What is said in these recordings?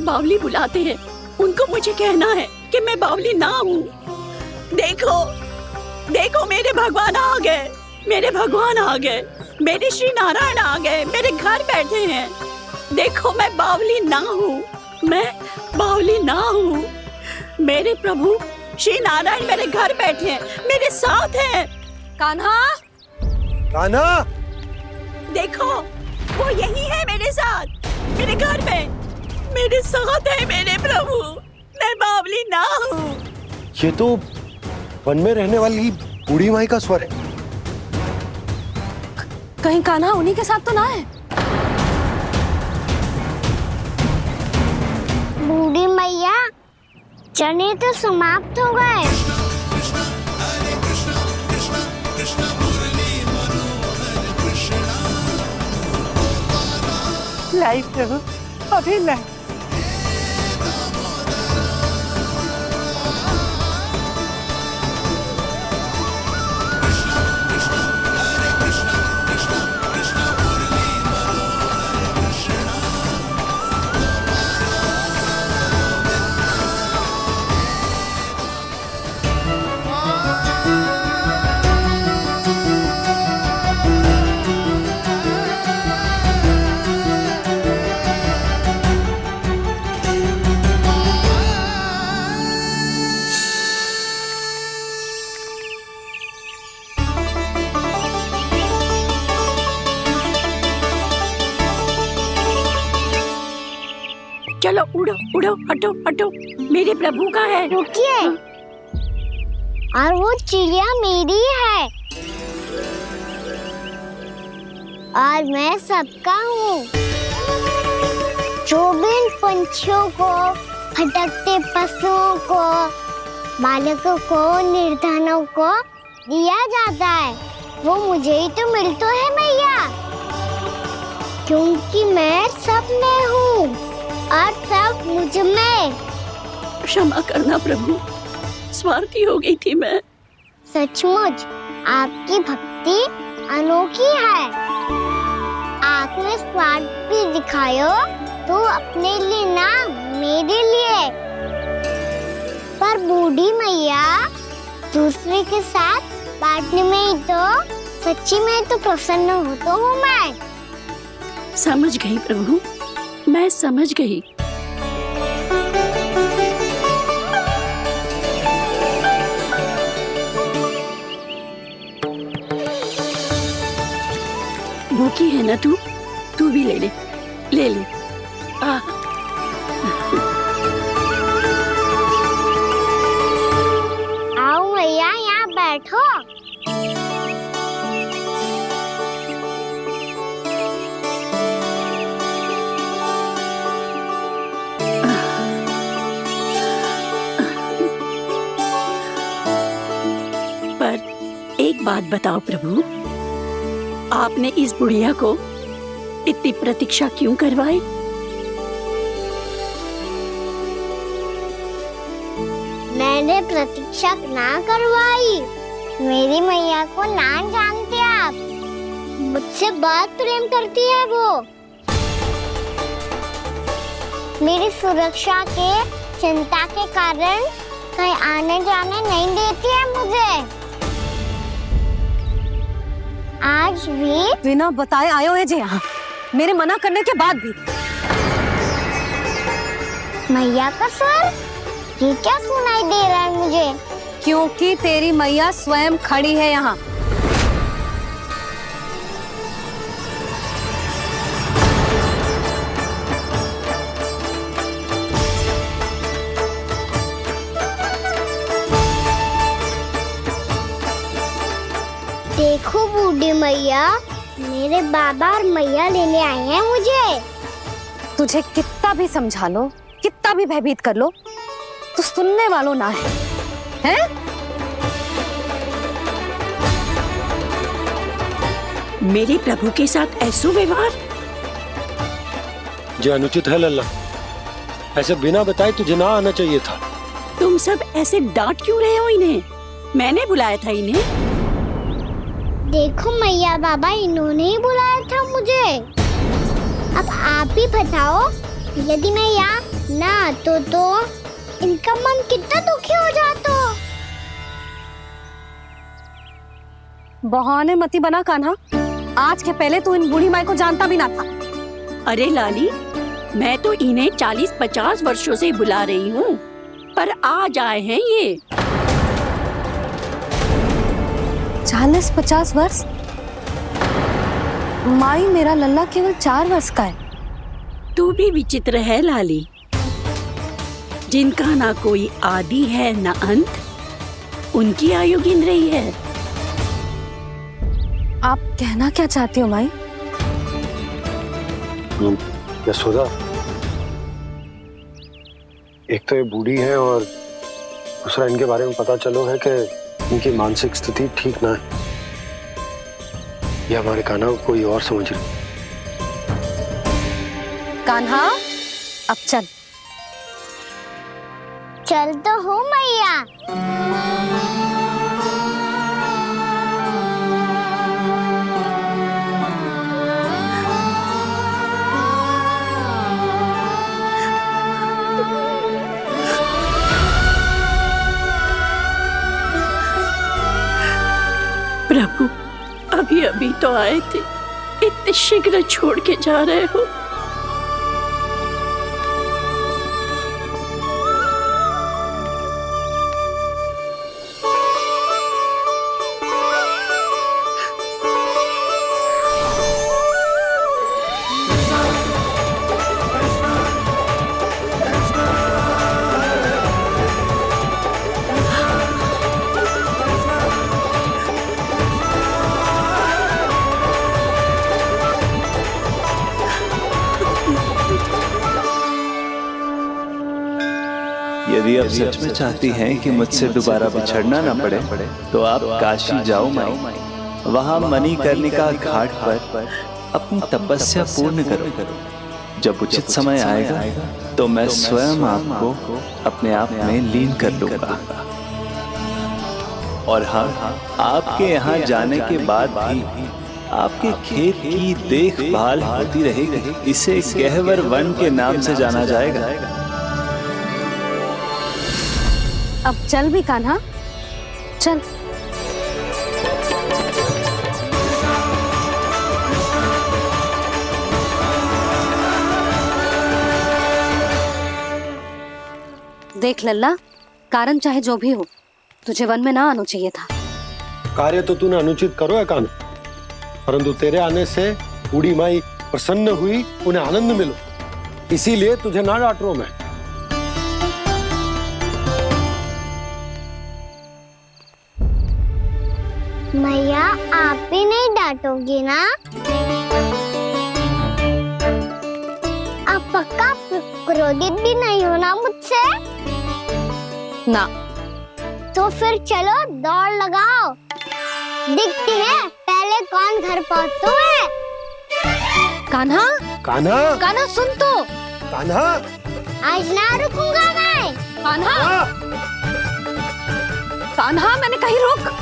बावली बुलाते हैं, उनको मुझे कहना है कि मैं बावली ना हूँ। देखो देखो, मेरे भगवान आ गए, मेरे भगवान आ गए, मेरे श्री नारायण आ गए, मेरे घर बैठे हैं। देखो मैं बावली ना हूँ, मैं बावली ना हूँ। मेरे प्रभु श्री नारायण मेरे घर बैठे हैं, मेरे साथ हैं। कान्हा, कान्हा, देखो वो यही है मेरे साथ, मेरे घर में मेरे साथ है मेरे प्रभु। मैं बावली ना हूँ। ये तो वन में रहने वाली बूढ़ी माई का स्वर है। कहीं कान्हा उन्हीं के साथ तो ना है? बूढ़ी मैया, चने तो समाप्त हो गए। लाई प्रभु, अभी लाई। चलो उड़ो उड़ो, हटो हटो, मेरे प्रभु का है। रुकिए, और वो चिड़िया मेरी है और मैं सबका हूँ। जो भी इन पंछियों को, भटकते पशुओं को, बालकों को, निर्धनों को दिया जाता है, वो मुझे ही तो मिलता है मैया, क्योंकि मैं सब में हूँ और सब मुझ में। क्षमा करना प्रभु, स्वार्थी हो गई थी मैं। सचमुच आपकी भक्ति अनोखी है। आपने स्वार्थ भी दिखायो तो अपने लिए ना, मेरे लिए। पर बूढ़ी मैया, दूसरे के साथ बांटने में ही तो सच्ची में तो प्रसन्न होता हूँ मैं। समझ गई प्रभु, मैं समझ गई। भूखी है ना तू? तू भी ले ले, ले ले। आओ मैया, यहाँ बैठो। एक बात बताओ प्रभु, आपने इस बुढ़िया को इतनी प्रतीक्षा क्यों करवाई? मैंने प्रतीक्षा ना करवाई। मेरी मैया को ना जानते आप, मुझसे बहुत प्रेम करती है वो। मेरी सुरक्षा के चिंता के कारण कहीं आने जाने नहीं देती है मुझे। आज भी बिना बताए आए हो जे यहाँ, मेरे मना करने के बाद भी। मैया का स्वर, ये क्या सुनाई दे रहा है मुझे? क्योंकि तेरी मैया स्वयं खड़ी है यहाँ। देखो बूढ़ी मैया, मेरे बाबा और मैया लेने आए हैं मुझे। तुझे कितना भी समझा लो, कितना भी भयभीत कर लो, तो सुनने वालों ना है, हैं? मेरे प्रभु के साथ ऐसा व्यवहार जो अनुचित है लल्ला। ऐसे बिना बताए तुझे ना आना चाहिए था। तुम सब ऐसे डांट क्यों रहे हो इन्हें? मैंने बुलाया था इन्हें। देखो मैया बाबा, इन्होंने ही बुलाया था मुझे। अब आप ही बताओ, यदि मैं यहाँ आतो तो इनका मन कितना दुखी हो जाता। बहाने मती बना कान्हा, आज के पहले तू इन बूढ़ी माई को जानता भी ना था। अरे लाली, मैं तो इन्हें 40-50 वर्षों से बुला रही हूँ, पर आज आए हैं ये। 40-50 वर्ष? माई, मेरा लल्ला केवल 4 वर्ष का है। तू भी विचित्र है लाली, जिनका ना कोई आदि है ना अंत, उनकी आयु गिन रही है। आप कहना क्या चाहती हो माई? यशोदा, एक तो ये बूढ़ी है और दूसरा इनके बारे में पता चलो है कि इनकी मानसिक स्थिति ठीक ना है। ये हमारे कान्हा को कोई और समझ रही। कान्हा, अब चल। चल तो हो मैया। प्रभु, अभी अभी तो आए थे, इतने शीघ्र छोड़ के जा रहे हो। यदि आप सच में चाहती हैं कि मुझसे दोबारा बिछड़ना न पड़े तो आप काशी जाओ माई। वहां मणिकर्णिका घाट पर अपनी तपस्या पूर्ण करो। जब उचित समय आएगा तो मैं स्वयं आपको अपने आप में लीन कर लूंगा। और हाँ, आपके यहाँ जाने के बाद भी आपके खेत की देखभाल होती रहेगी। इसे गहवर वन के नाम से जाना जाएगा। अब चल भी कान्हा, चल। देख लल्ला, कारण चाहे जो भी हो, तुझे वन में ना आना चाहिए था। कार्य तो तूने अनुचित करो है कान्हा, परंतु तेरे आने से बूढ़ी माई प्रसन्न हुई, उन्हें आनंद मिलो, इसीलिए तुझे ना डांट रहा हूं मैं। मैया, आप भी नहीं डांटोगी ना? आप पक्का क्रोधित भी नहीं हो ना मुझसे? ना। तो फिर चलो दौड़ लगाओ, दिखती है पहले कौन घर पहुंचता है। कान्हा, कान्हा, कान्हा सुन तो। कान्हा, आज ना रुकूंगा मैं। कान्हा, कान्हा, मैंने कहीं रुक।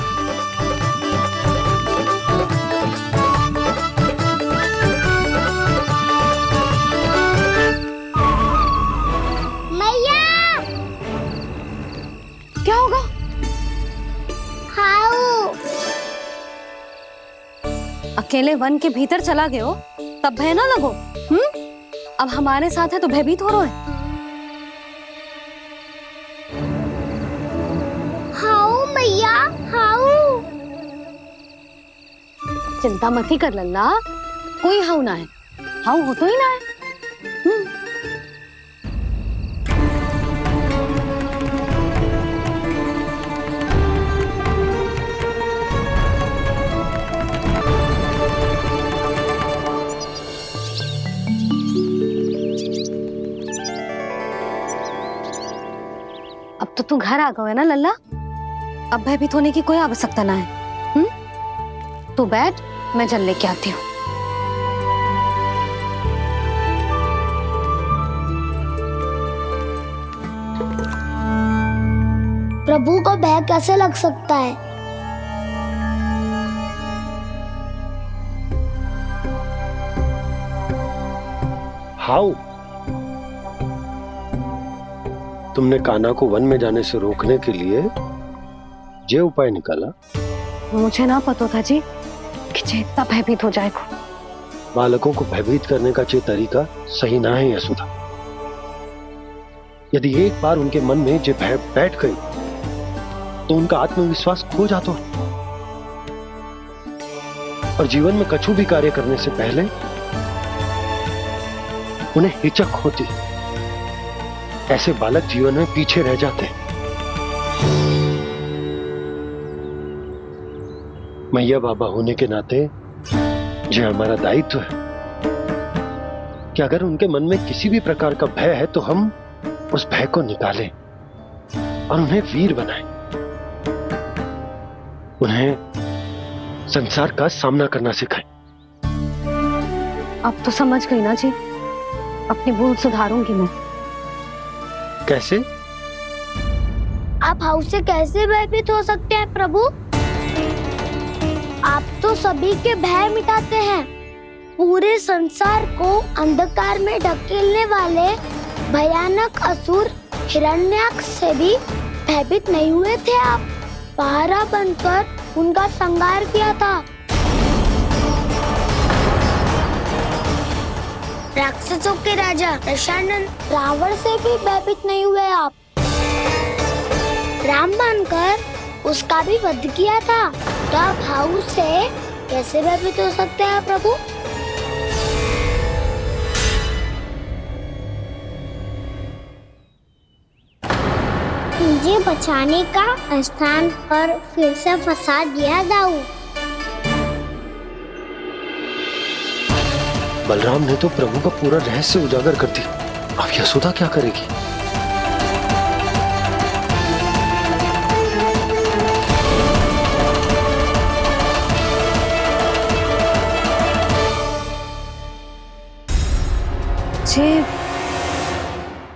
क्या होगा? हाउ? अकेले वन के भीतर चला गए हो, तब भय ना लगो। अब हमारे साथ है तो भयभीत हो रहे हैं। हाउ मैया, हाउ? चिंता मत ही कर लल्ला, कोई हाउ ना है। हाउ हो तो ही ना है। अब तो तू घर आ गया है ना लल्ला, अब भयभीत होने की कोई आवश्यकता ना है। तू बैठ, मैं जल लेके आती हूँ। प्रभु को भय कैसे लग सकता है? हाउ? तुमने कान्हा को वन में जाने से रोकने के लिए ये उपाय निकाला। मुझे ना पता था जी कि जे इतना भयभीत हो जाएगा। बालकों को भयभीत करने का ये तरीका सही ना है यशोदा। यदि एक बार उनके मन में ये भय बैठ गई तो उनका आत्मविश्वास खो जाता है और जीवन में कछु भी कार्य करने से पहले उन्हें हिचक होती। ऐसे बालक जीवन में पीछे रह जाते हैं। मैया बाबा होने के नाते ये हमारा दायित्व है कि अगर उनके मन में किसी भी प्रकार का भय है तो हम उस भय को निकालें और उन्हें वीर बनाएं। उन्हें संसार का सामना करना सिखाएं। अब तो समझ गई ना जी, अपनी भूल सुधारूंगी मैं। कैसे? आप हाउस से कैसे भयभीत हो सकते हैं प्रभु? आप तो सभी के भय मिटाते हैं। पूरे संसार को अंधकार में ढकेलने वाले भयानक असुर हिरण्याक्ष से भी भयभीत नहीं हुए थे आप। पहरा बनकर उनका संहार किया था। राक्षसों के राजा दशानन रावण से भी भयभीत नहीं हुए आप। राम बनकर उसका भी वध किया था। तो आप हाउस से कैसे भयभीत हो सकते हैं प्रभु? मुझे बचाने का स्थान पर फिर से फंसा दिया दाऊ। बलराम ने तो प्रभु का पूरा रहस्य उजागर कर दिया। अब यशोदा क्या करेगी?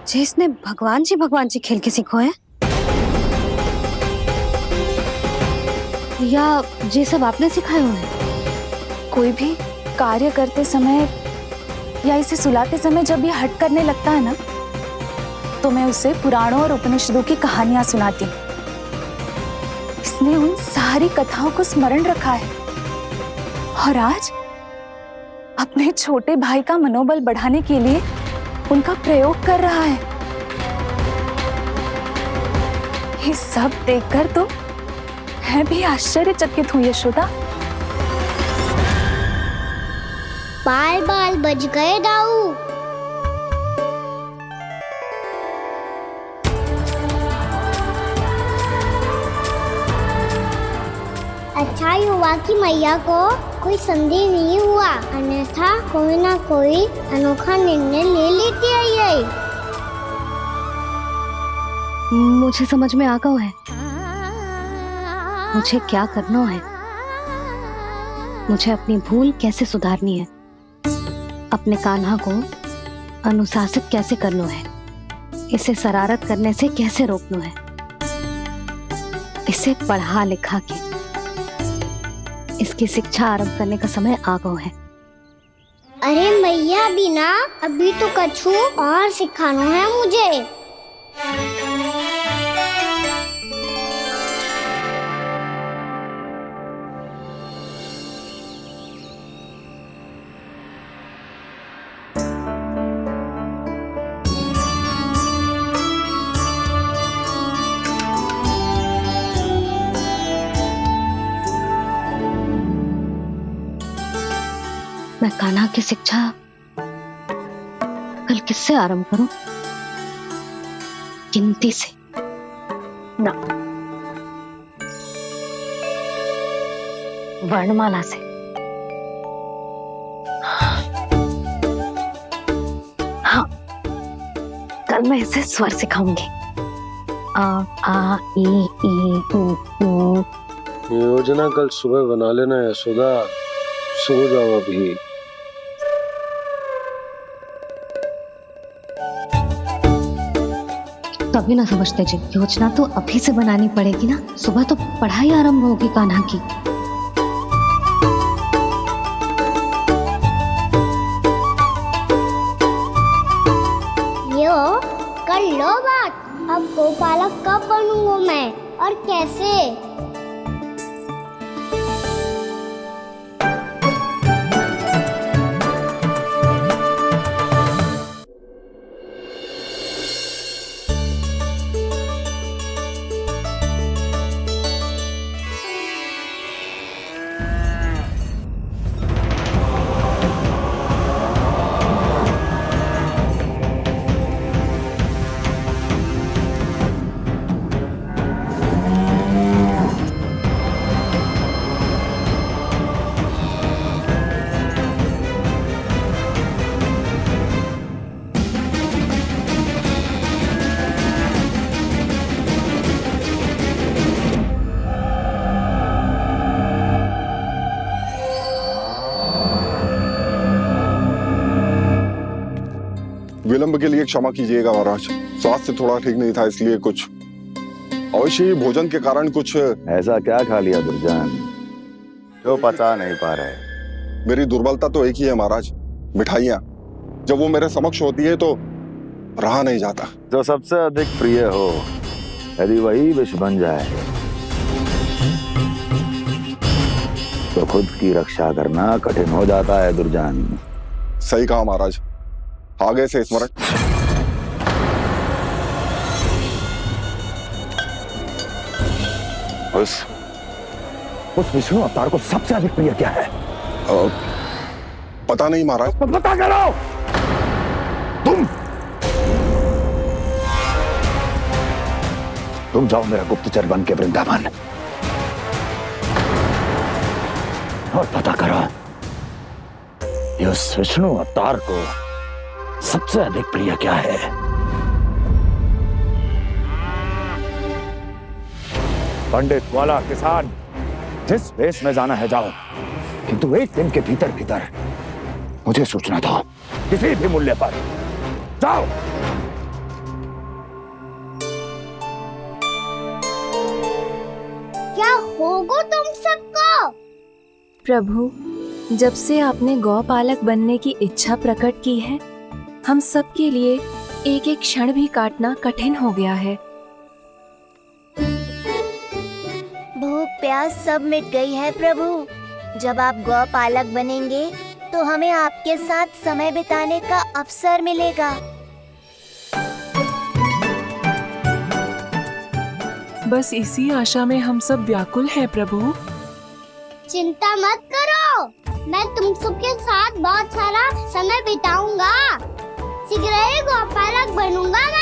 जे इसने भगवान जी खेल के सीखो है, या ये सब आपने सिखाए हुए हैं? कोई भी कार्य करते समय या इसे सुलाते समय जब ये हट करने लगता है ना, तो मैं उसे पुराणों और उपनिषदों की कहानियां सुनाती। इसने उन सारी कथाओं को स्मरण रखा है और आज अपने छोटे भाई का मनोबल बढ़ाने के लिए उनका प्रयोग कर रहा है। ये सब देखकर तो मैं भी आश्चर्यचकित हूँ यशोदा। बाल बाल बज गए दाऊ। अच्छा हुआ कि मैया को कोई संदेह नहीं हुआ, अन्यथा कोई ना कोई अनोखा निर्णय ले लेती है ये। मुझे समझ में आ गया है मुझे क्या करना है। मुझे अपनी भूल कैसे सुधारनी है, अपने कान्हा को अनुशासित कैसे करना है, इसे शरारत करने से कैसे रोकना है, इसे पढ़ा लिखा के इसकी शिक्षा आरंभ करने का समय आ गया है। अरे मैया बिना अभी तो कछु और सिखाना है मुझे। मैं कान्हा की शिक्षा कल किससे आरंभ करूं? गिनती से ना, वर्णमाला से। हाँ, कल मैं इसे स्वर सिखाऊंगी। आ आ ई ऊ। योजना कल सुबह बना लेना यशोदा, सो जाओ अभी। तभी ना समझते जी, योजना तो अभी से बनानी पड़ेगी ना। सुबह तो पढ़ाई आरंभ होगी कान्हा की। यो कल लो बात, अब गोपालक कब बनूंगा मैं और कैसे? विलंब के लिए क्षमा कीजिएगा महाराज, स्वास्थ्य थोड़ा ठीक नहीं था इसलिए कुछ अवश्य ही भोजन के कारण कुछ। ऐसा क्या खा लिया दुर्जन जो पचा नहीं पा रहे? मेरी दुर्बलता तो एक ही है महाराज, मिठाइयाँ। जब वो मेरे समक्ष होती है तो रहा नहीं जाता। जो सबसे अधिक प्रिय हो यदि वही विष बन जाए तो खुद की रक्षा करना कठिन हो जाता है दुर्जन। सही कहा महाराज, आगे से स्मरण। उस विष्णु अवतार को सबसे अधिक प्रिय क्या है? पता नहीं महाराज। पता करो। तुम जाओ मेरा गुप्तचर बन के वृंदावन और पता करो ये उस विष्णु अवतार को सबसे अधिक प्रिय क्या है। पंडित वाला किसान जिस वेश में जाना है जाओ, किंतु एक दिन के भीतर भीतर मुझे सूचना दो, किसी भी मूल्य पर। जाओ। क्या होगा तुम सबको? प्रभु, जब से आपने गौपालक बनने की इच्छा प्रकट की है, हम सब के लिए एक एक क्षण भी काटना कठिन हो गया है। भूख प्यास सब मिट गई है प्रभु। जब आप गौपालक बनेंगे तो हमें आपके साथ समय बिताने का अवसर मिलेगा। बस इसी आशा में हम सब व्याकुल हैं प्रभु। चिंता मत करो, मैं तुम सबके साथ बहुत सारा समय बिताऊंगा। शीघ्र ही गोपालक बनूंगा मैं।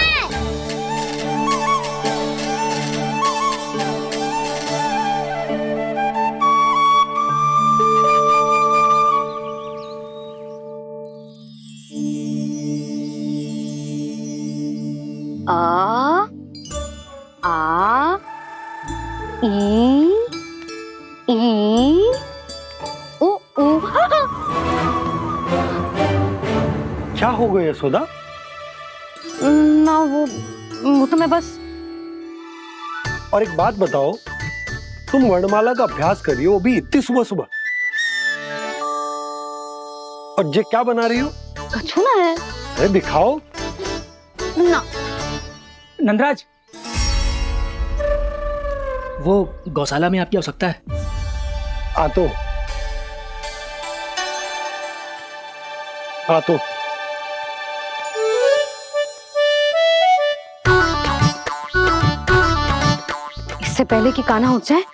आ ई ओ ओ। क्या हो गया यशोदा? ना वो तो मैं बस। और एक बात बताओ, तुम वर्णमाला का अभ्यास कर रही हो, वो भी इतनी सुबह सुबह, और ये क्या बना रही हो? कछुआ है। अरे दिखाओ ना। नंदराज, वो गौशाला में आपकी आवश्यकता है। आ तो इससे पहले कि कान्हा उठ जाए,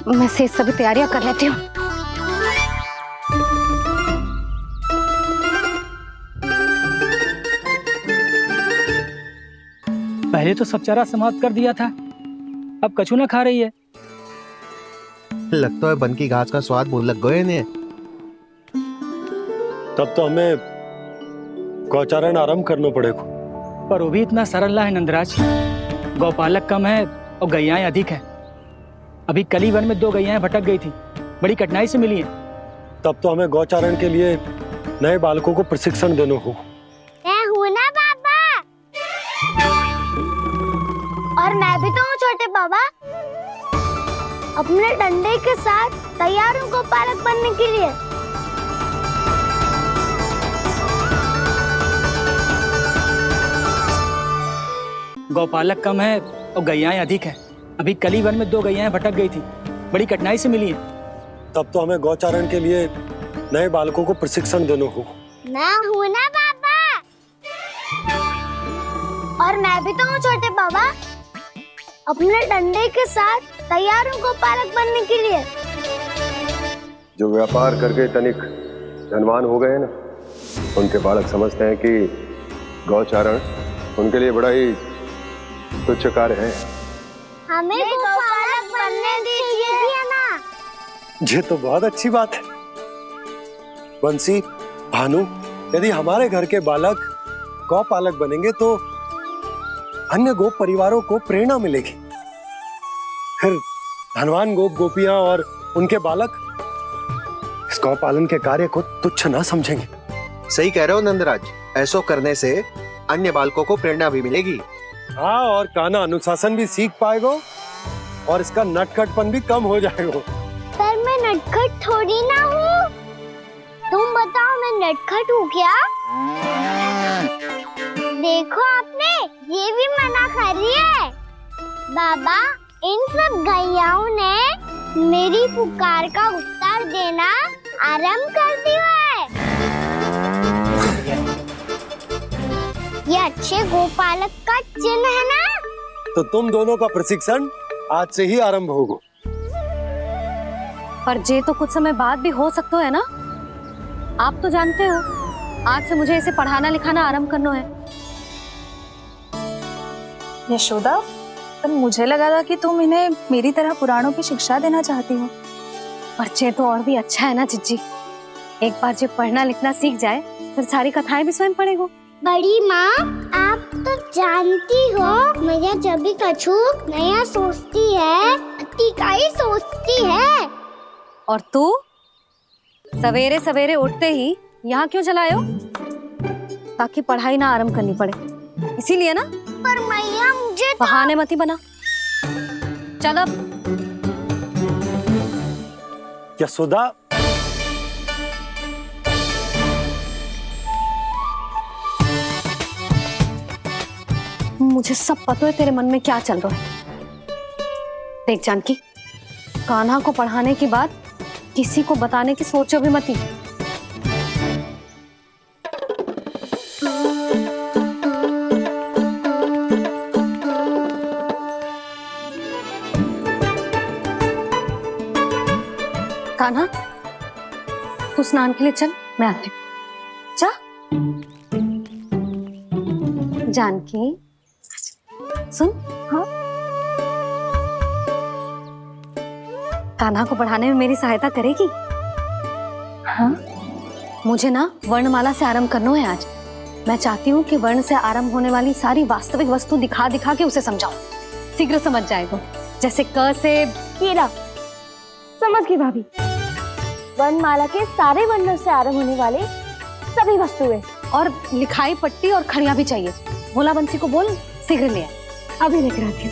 मैं से सभी तैयारियां कर लेती हूँ। पहले तो सब चारा समाप्त कर दिया था, अब कछुआ खा रही है। लगता है बन की घास का स्वाद मुंह लग गए ने। तब तो हमें गौचारण आरंभ करना पड़ेगा। पर वो भी इतना सरल ना है नंदराज। गौपालक कम है और गैयाएं अधिक हैं। अभी कली वन में 2 गैयाएं भटक गई थी, बड़ी कठिनाई से मिली हैं। तब तो हमें गौचारण के लिए नए बालकों को प्रशिक्षण देना होगा। मैं हूँ ना बाबा, और मैं भी तो हूँ छोटे बाबा। अपने डंडे के साथ तैयार हूँ गोपालक बनने के लिए। गौपालक कम है और गैयाएं अधिक हैं। अभी कली वन में 2 गैयाएं भटक गई थी, बड़ी कठिनाई से मिली हैं। तब तो हमें गौचारण के लिए नए बालकों को प्रशिक्षण देना होगा। मैं हूँ ना पापा, और मैं भी तो हूँ छोटे बाबा। अपने डंडे के साथ तैयार हूँ गौपालक बनने के लिए। जो व्यापार करके तनिक धनवान हो गए ना, उनके बालक समझते हैं कि गौचारण उनके लिए बड़ा ही तुच्छ कार्य है। हमें गौपालक बनने दीजिए ना। ये तो बहुत अच्छी बात है। बंसी, भानु, यदि हमारे घर के बालक गौपालक बनेंगे तो अन्य गोप परिवारों को प्रेरणा मिलेगी। फिर धनवान गोप गोपियां और उनके बालक इस गौपालन के कार्य को तुच्छ ना समझेंगे। सही कह रहे हो नंदराज, ऐसा करने से अन्य बालकों को प्रेरणा भी मिलेगी। हाँ, और कान्हा अनुशासन भी सीख पाएगा और इसका नटखटपन भी कम हो जाएगा। पर मैं नटखट थोड़ी ना हूँ। तुम बताओ मैं नटखट हूँ क्या? देखो आपने ये भी मना कर रही है। बाबा, इन सब गैयाओं ने मेरी पुकार का उत्तर देना आरंभ कर दिया है। ये अच्छे गोपालक का चिन्ह है ना? तो तुम दोनों का प्रशिक्षण आज से ही आरंभ होगा। पर जे तो कुछ समय बाद भी हो सकता है ना। आप तो जानते हो, आज से मुझे इसे पढ़ाना लिखाना आरंभ करना है। यशोदा, पर मुझे लगा था कि तुम इन्हें मेरी तरह पुराणों की शिक्षा देना चाहती हो। पर जे तो और भी अच्छा है ना जिज्जी। एक बार जब पढ़ना लिखना सीख जाए फिर सारी कथाएं भी स्वयं पढ़ेगा। बड़ी माँ, आप तो जानती हो मेरा जब भी कछु नया सोचती है, का ही सोचती है। और तू सवेरे सवेरे उठते ही यहाँ क्यों चलाए हो? ताकि पढ़ाई ना आरंभ करनी पड़े, इसीलिए ना। पर मैया मुझे बहाने मती बना। चल अब। यशोदा, मुझे सब पता है तेरे मन में क्या चल रहा है। देख जानकी, कान्हा को पढ़ाने की बात किसी को बताने की सोचो भी मती। कान्हा, तू स्नान के लिए चल, मैं आती हूँ। जा। जानकी, सुन। हाँ, कान्हा को पढ़ाने में मेरी सहायता करेगी? हाँ, मुझे ना वर्णमाला से आरंभ करना है आज। मैं चाहती हूँ कि वर्ण से आरंभ होने वाली सारी वास्तविक वस्तु दिखा दिखा के उसे समझाऊं। शीघ्र समझ जाएगा। जैसे क से कीड़ा। समझ गई भाभी। वर्णमाला के सारे वर्णों से आरंभ होने वाले सभी वस्तुएं। और लिखाई पट्टी और खड़िया भी चाहिए। भोला बंसी को बोल शीघ्र ले आए। अभी लेकर आती हूँ।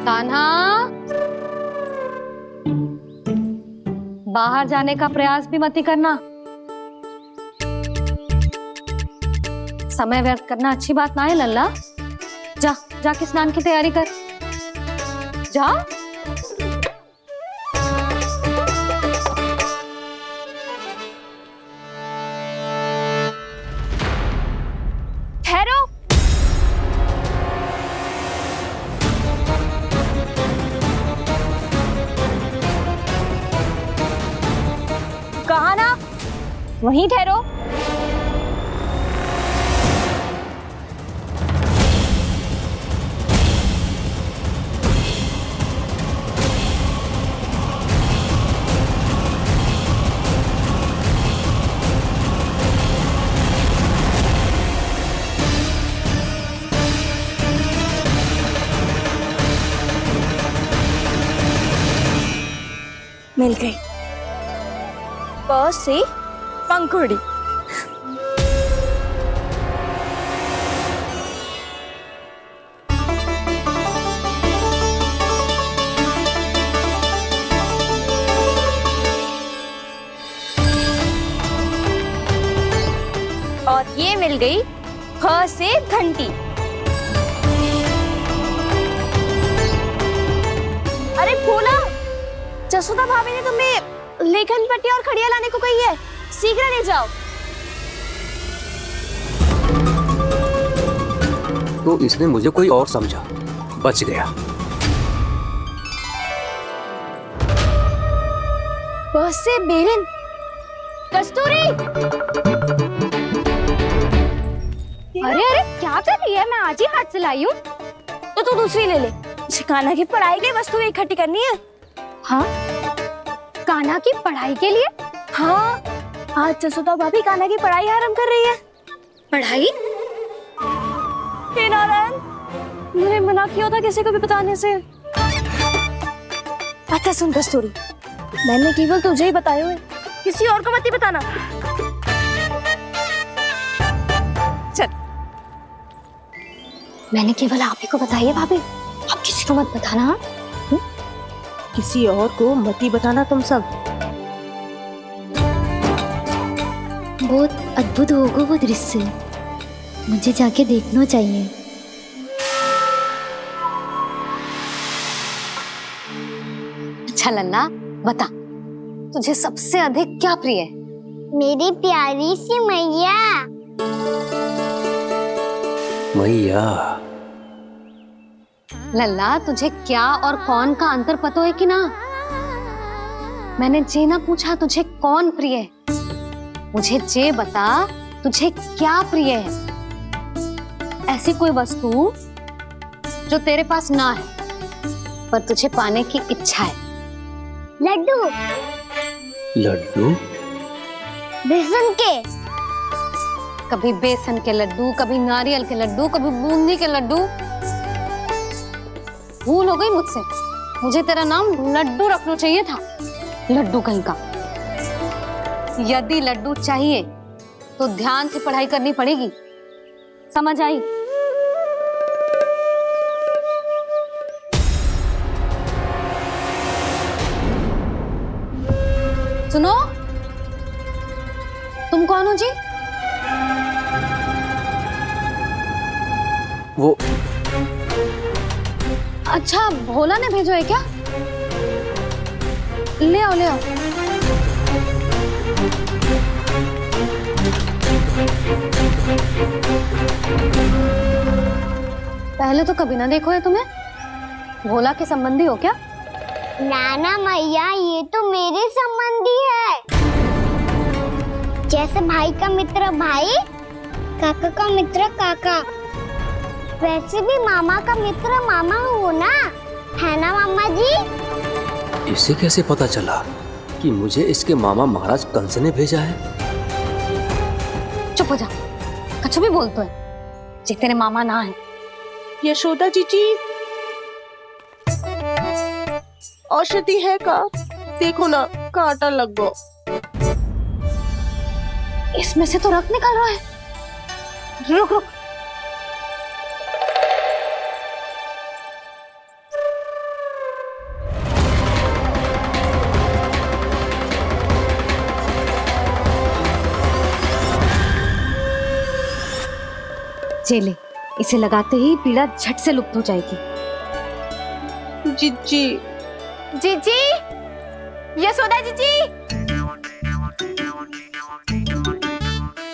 कान्हा, बाहर जाने का प्रयास भी मत करना। समय व्यर्थ करना अच्छी बात ना है लल्ला। जा, जाके स्नान की तैयारी कर। जा। ठहरो। कहा ना, वहीं ठहरो। मिल गई। प से पंखुड़ी। और ये मिल गई फ से घंटी। जसोदा भाभी ने तुम्हें लेखन पट्टी और खड़िया लाने को कही है, शीघ्र ले जाओ। तो इसने मुझे कोई और समझा, बच गया। बस से बेरन, कस्तूरी। अरे अरे क्या कर रही है? मैं आज ही हाथ से लाई हूँ। तो तू दूसरी ले ले। कान्हा की पढ़ाई की वस्तु इकट्ठी करनी है। हाँ, कान्हा की पढ़ाई के लिए? हाँ, आज जसोदा भाभी कान्हा की पढ़ाई आरंभ कर रही है। पढ़ाई? हे नारायण, मैंने मना किया था किसी को भी बताने से। अच्छा सुन कस्तूरी, मैंने केवल तुझे ही बताया है, किसी और को मत ही बताना। चल। मैंने केवल आप ही को बताई है भाभी, आप किसी को मत बताना। हाँ? किसी और को मत ही बताना तुम सब। बहुत अद्भुत होगा वो दृश्य, मुझे जाके देखना चाहिए। अच्छा लल्ला, बता तुझे सबसे अधिक क्या प्रिय है? मेरी प्यारी सी मैया। मैया। लल्ला, तुझे क्या और कौन का अंतर पता है कि ना? मैंने जे ना पूछा तुझे कौन प्रिय है, मुझे जे बता तुझे क्या प्रिय है। ऐसी कोई वस्तु जो तेरे पास ना है पर तुझे पाने की इच्छा है। लड्डू। लड्डू? बेसन के। कभी बेसन के लड्डू, कभी नारियल के लड्डू, कभी बूंदी के लड्डू। भूल हो गई मुझसे, मुझे तेरा नाम लड्डू रखना चाहिए था। लड्डू कहीं का। यदि लड्डू चाहिए तो ध्यान से पढ़ाई करनी पड़ेगी, समझ आई? सुनो, तुम कौन हो जी? वो अच्छा, भोला ने भेजो है क्या? ले आओ ले आओ। पहले तो कभी ना देखो है तुम्हें। भोला के संबंधी हो क्या? नाना मैया, ये तो मेरे संबंधी है। जैसे भाई का मित्र भाई, काका का मित्र काका, वैसे भी मामा का मित्र मामा हो ना, है ना मामा जी? इसे कैसे पता चला कि मुझे इसके मामा महाराज कंस ने भेजा है? चुप हो जा, कुछ भी बोलते है जे तेरे मामा ना है। यशोदा जीजी, औषधि है का? देखो ना, कांटा लग गो। इसमें से तो रक्त निकल रहा है। रुक रुक। चले, इसे लगाते ही पीड़ा झट से लुप्त हो जाएगी। जीजी, जीजी, यशोदा जीजी,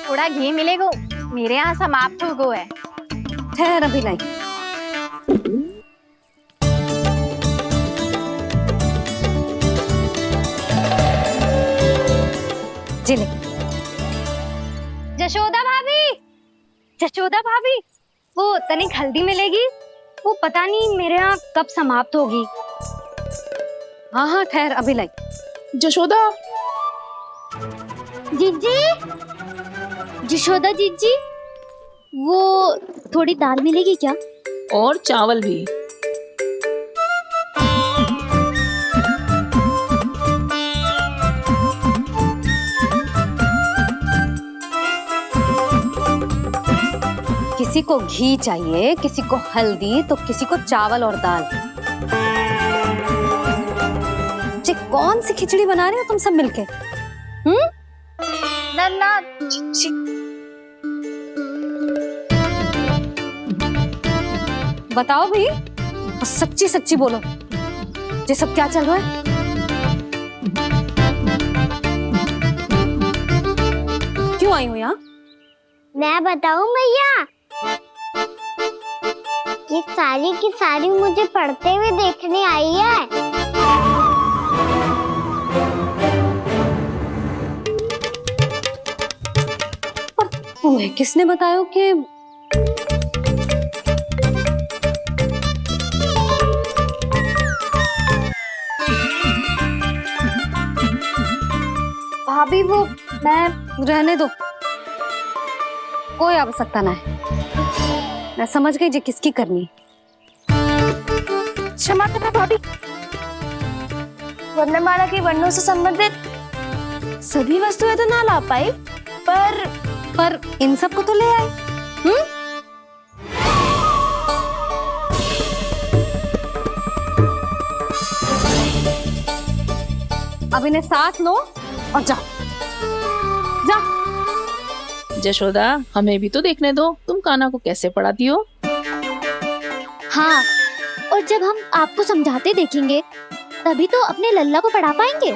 थोड़ा घी मिलेगा, मेरे यहाँ समाप्त हो गो है। ठहर अभी लाई। जिले। जशोदा भाभी, जशोदा भाभी, वो तनिक हल्दी मिलेगी? वो पता नहीं मेरे यहाँ कब समाप्त होगी। हाँ हाँ ठहर अभी लाई। जशोदा। जीजी, जशोदा जीजी, वो थोड़ी दाल मिलेगी क्या? और चावल भी। किसी को घी चाहिए, किसी को हल्दी, तो किसी को चावल और दाल। जी कौन सी खिचड़ी बना रहे हो तुम सब मिलके? नन्ना, बताओ भाई, सच्ची सच्ची बोलो, ये सब क्या चल रहा है? क्यों आई हो यहाँ? मैं बताऊं भैया, ये सारी की सारी मुझे पढ़ते हुए देखने आई है। तुम्हें किसने बताया कि भाभी वो मैं रहने दो, कोई आवश्यकता ना है। मैं समझ गई जी किसकी करनी। क्षमा करना भाभी, वर्णमाला के वर्णों से संबंधित सभी वस्तुएं तो ना ला पाई, पर इन सब को तो ले आए। अब इन्हें साथ लो और जाओ। जशोदा, हमें भी तो देखने दो तुम कान्हा को कैसे पढ़ाती हो। हाँ, और जब हम आपको समझाते देखेंगे तभी तो अपने लल्ला को पढ़ा पाएंगे।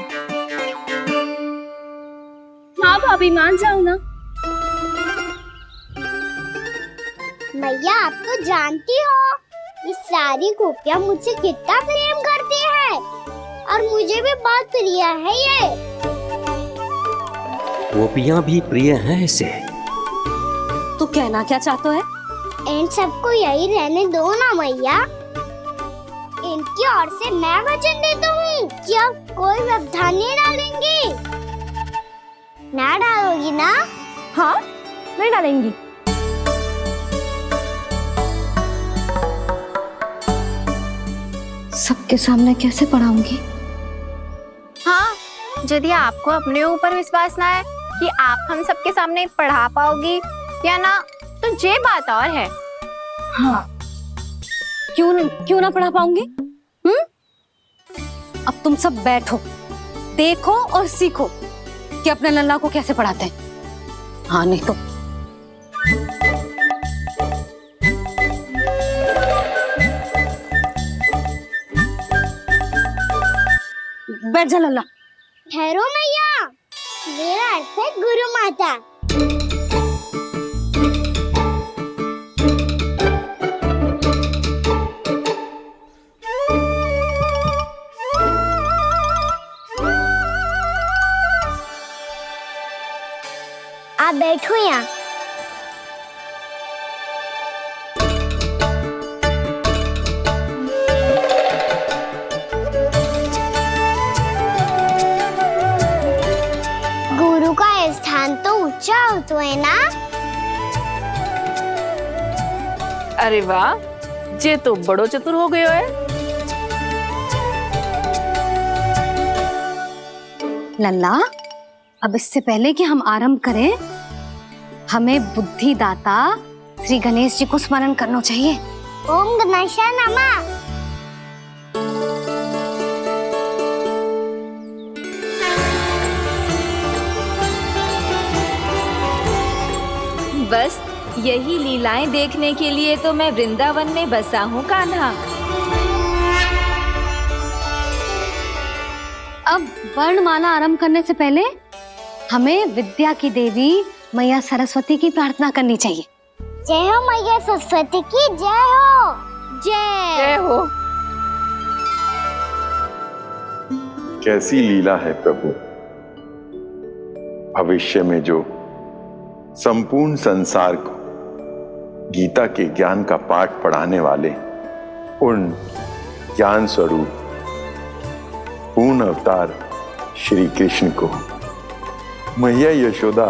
हाँ भाभी, मान जाओ ना। मैया, आप तो जानती हो ये सारी गोपियां मुझसे कितना प्रेम करती है, और मुझे भी बहुत प्रिय है ये। गोपियां भी प्रिय हैं इसे। तू कहना क्या चाहता है? इन सबको यही रहने दो ना मैया। इनकी ओर से मैं वचन देता हूँ कि अब कोई व्यवधान नहीं डालेंगी। ना डालोगी ना? हाँ, मैं डालेंगी। सबके सामने कैसे पढ़ाऊंगी? हाँ, यदि आपको अपने ऊपर विश्वास ना है कि आप हम सबके सामने पढ़ा पाओगी या ना, तो ये बात और है। हाँ, क्यों ना पढ़ा पाऊंगी? अब तुम सब बैठो, देखो और सीखो कि अपने लल्ला को कैसे पढ़ाते हैं। हाँ, नहीं तो बैठ जा लल्ला। ठहरो मैया, मेरा अर्थ है गुरु माता। आप बैठो यहाँ। गुरु का स्थान तो ऊंचा होता है ना? अरे वाह, जे तो बड़ो चतुर हो गयो है। लल्ला, अब इससे पहले कि हम आरंभ करें, हमें बुद्धिदाता श्री गणेश जी को स्मरण करना चाहिए। ओम गणेशाय नमः। बस यही लीलाएं देखने के लिए तो मैं वृंदावन में बसा हूँ कान्हा। अब वर्णमाला आरंभ करने से पहले हमें विद्या की देवी मैया सरस्वती की प्रार्थना करनी चाहिए। जय हो मैया सरस्वती की, जय हो। जय हो। कैसी लीला है प्रभु। भविष्य में जो संपूर्ण संसार को गीता के ज्ञान का पाठ पढ़ाने वाले उन ज्ञान स्वरूप पूर्ण अवतार श्री कृष्ण को मैया यशोदा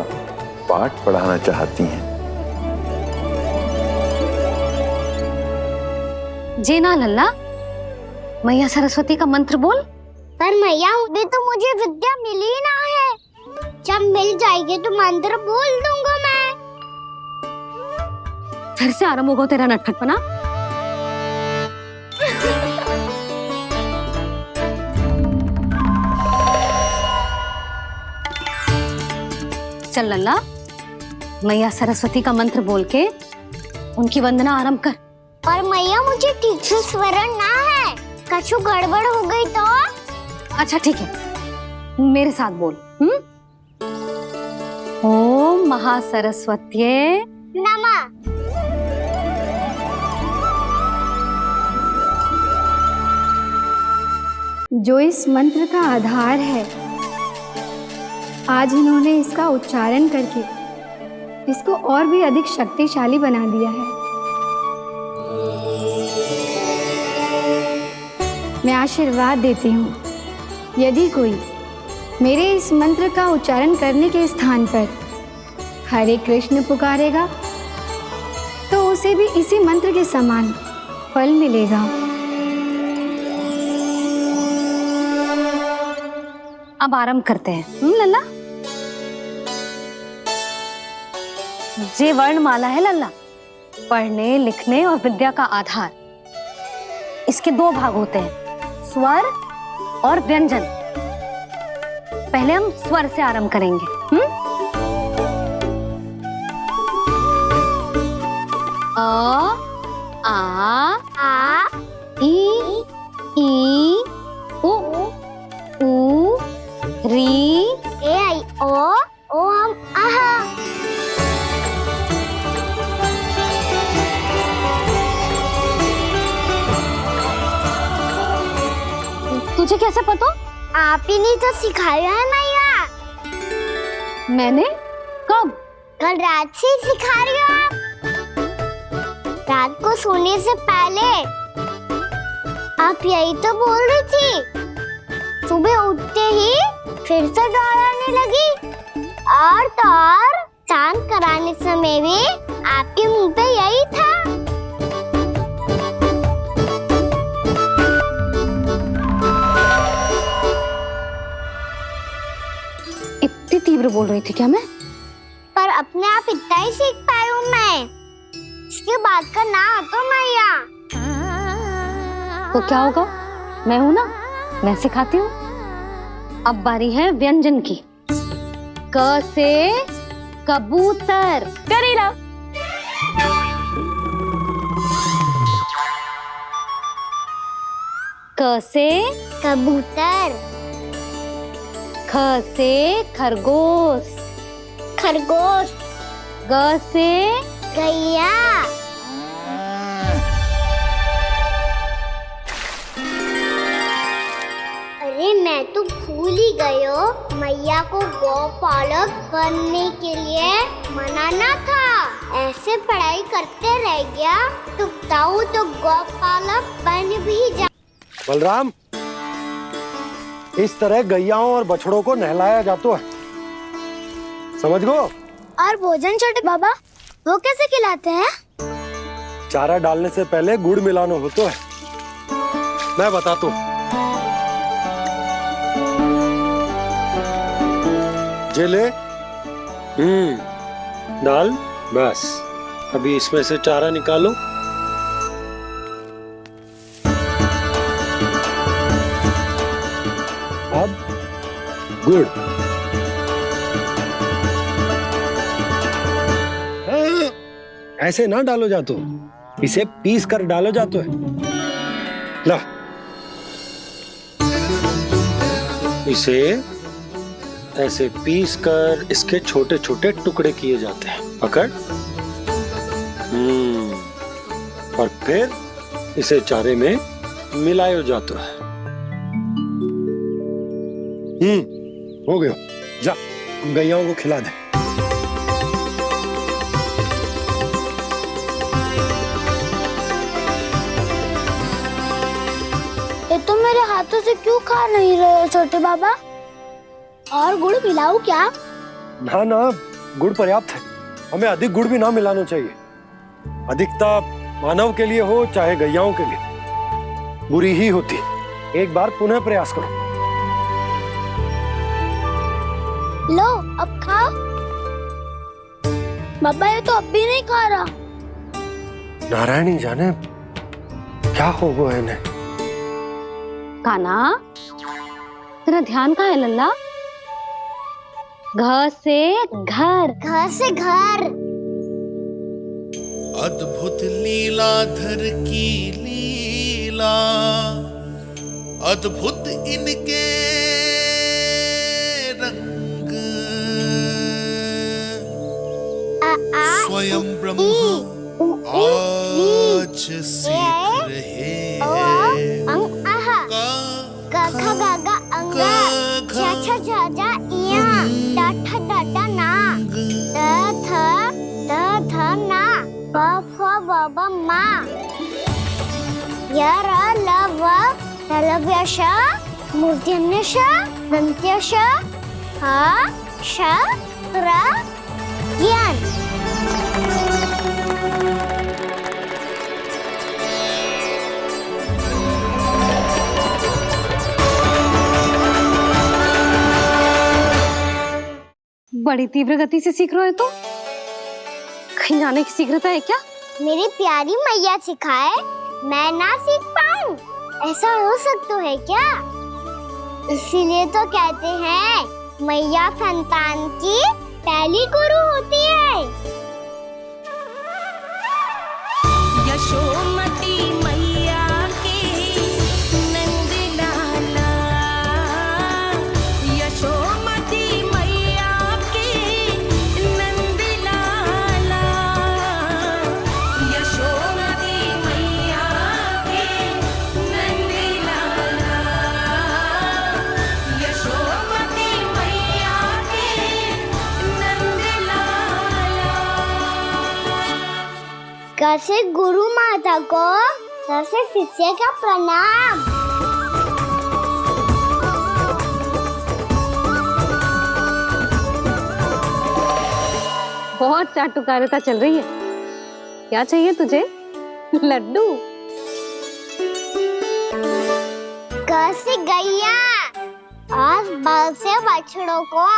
पाठ पढ़ाना चाहती हैं। जी ना लल्ला, मैया सरस्वती का मंत्र बोल। पर मैया, अभी तो मुझे विद्या मिली ना है। जब मिल जाएगी तो मंत्र बोल दूंगा मैं। फिर से आरंभ होगा तेरा नटखटपना। चल लल्ला, मैया सरस्वती का मंत्र बोल के उनकी वंदना आरंभ कर। पर मैया, मुझे ठीक से स्मरण ना है, कछु गड़बड़ हो गई तो? अच्छा ठीक है, मेरे साथ बोल। ओम महासरस्वत्ये नमः। जो इस मंत्र का आधार है, आज इन्होंने इसका उच्चारण करके इसको और भी अधिक शक्तिशाली बना दिया है। मैं आशीर्वाद देती हूँ, यदि कोई मेरे इस मंत्र का उच्चारण करने के स्थान पर हरे कृष्ण पुकारेगा तो उसे भी इसी मंत्र के समान फल मिलेगा। अब आरंभ करते हैं। लल्ला, ये वर्णमाला है लल्ला, पढ़ने लिखने और विद्या का आधार। इसके दो भाग होते हैं, स्वर और व्यंजन। पहले हम स्वर से आरंभ करेंगे। अ, आ, ई, उ, री, ए आई ओ हम आहा। तुझे कैसे पता? आप ही ने तो सिखाया है मैया। मैंने? कब? कल रात से सिखा रही हो आप। रात को सोने से पहले आप यही तो बोल रही थी। सुबह उठते ही फिर से दोहराने लगी, और तो और चांद कराने समय भी आपके मुंह पे यही था। इतनी तीव्र बोल रही थी क्या मैं? पर अपने आप इतना ही सीख पाई हूँ मैं। इसके बाद का ना तो मैया। तो क्या होगा? मैं हूं ना, मैं सिखाती हूँ। अब बारी है व्यंजन की। क से कबूतर। करेला। क से कबूतर। ख से खरगोश। खरगोश। ग से गैया। अरे मैं तो भूल ही गई हो, मैया को गौपालक बनने के लिए मनाना था। ऐसे पढ़ाई करते रह गया तो ताऊ तो गौपालक बन भी जा। बलराम, इस तरह गैयाओं और बछड़ों को नहलाया जाता है, समझ गो? और भोजन छोटे बाबा, वो कैसे खिलाते हैं? चारा डालने से पहले गुड़ मिलाना होता है। मैं बताता हूँ। जे ले, डाल, बस। अभी इसमें से चारा निकालो। अब गुड़। ऐसे ना डालो जातो, इसे पीस कर डालो जातो है। ला, इसे ऐसे पीस कर इसके छोटे छोटे टुकड़े किए जाते हैं। पकड़। और फिर इसे चारे में मिलाया जाता है। हो गया। जा, गैयाओं को खिला दे। ये तो मेरे हाथों से क्यों खा नहीं रहे हो छोटे बाबा? और गुड़ मिलाऊं क्या? ना ना, गुड़ पर्याप्त है। हमें अधिक गुड़ भी ना मिलाना चाहिए। अधिकता मानव के लिए हो चाहे गैयाओं के लिए बुरी ही होती। एक बार पुनः प्रयास करो। लो, अब खाओ। बाबा ये तो अब भी नहीं खा रहा। नारायणी जाने क्या हो गया इन्हें। काना, तेरा ध्यान कहाँ है लल्ला? घ से घर। घर से घर। अद्भुत लीलाधर की लीला, अद्भुत इनके रंग, स्वयं ब्रह्म आज सीख रहे हैं। गा खा गा गा अंगा, छा छा छा जा इया, डा ठा ना, द थ ना, ब फ ब ब मा, य र ल व लव्य श, मूर्धन्य श, दंत्य श, ह श र ज्ञान। बड़ी तीव्र गति से सीख रहे हो तो कहीं जाने की शीघ्रता है क्या? मेरी प्यारी मैया सिखाए, मैं ना सीख पाऊं, ऐसा हो सकता है क्या? इसीलिए तो कहते हैं मैया संतान की पहली गुरु होती है। यशोमती मैया की नंद लाला, यशोमती मैया की नंद लाला, यशोमती मैया की नंद लाला, यशोमती मैया की नंद लाला। कैसे गुरु माता को, कैसे शिष्य का प्रणाम। बहुत चाटुकारिता चल रही है। क्या चाहिए तुझे? लड्डू? कैसे गैया और बल से बछड़ों को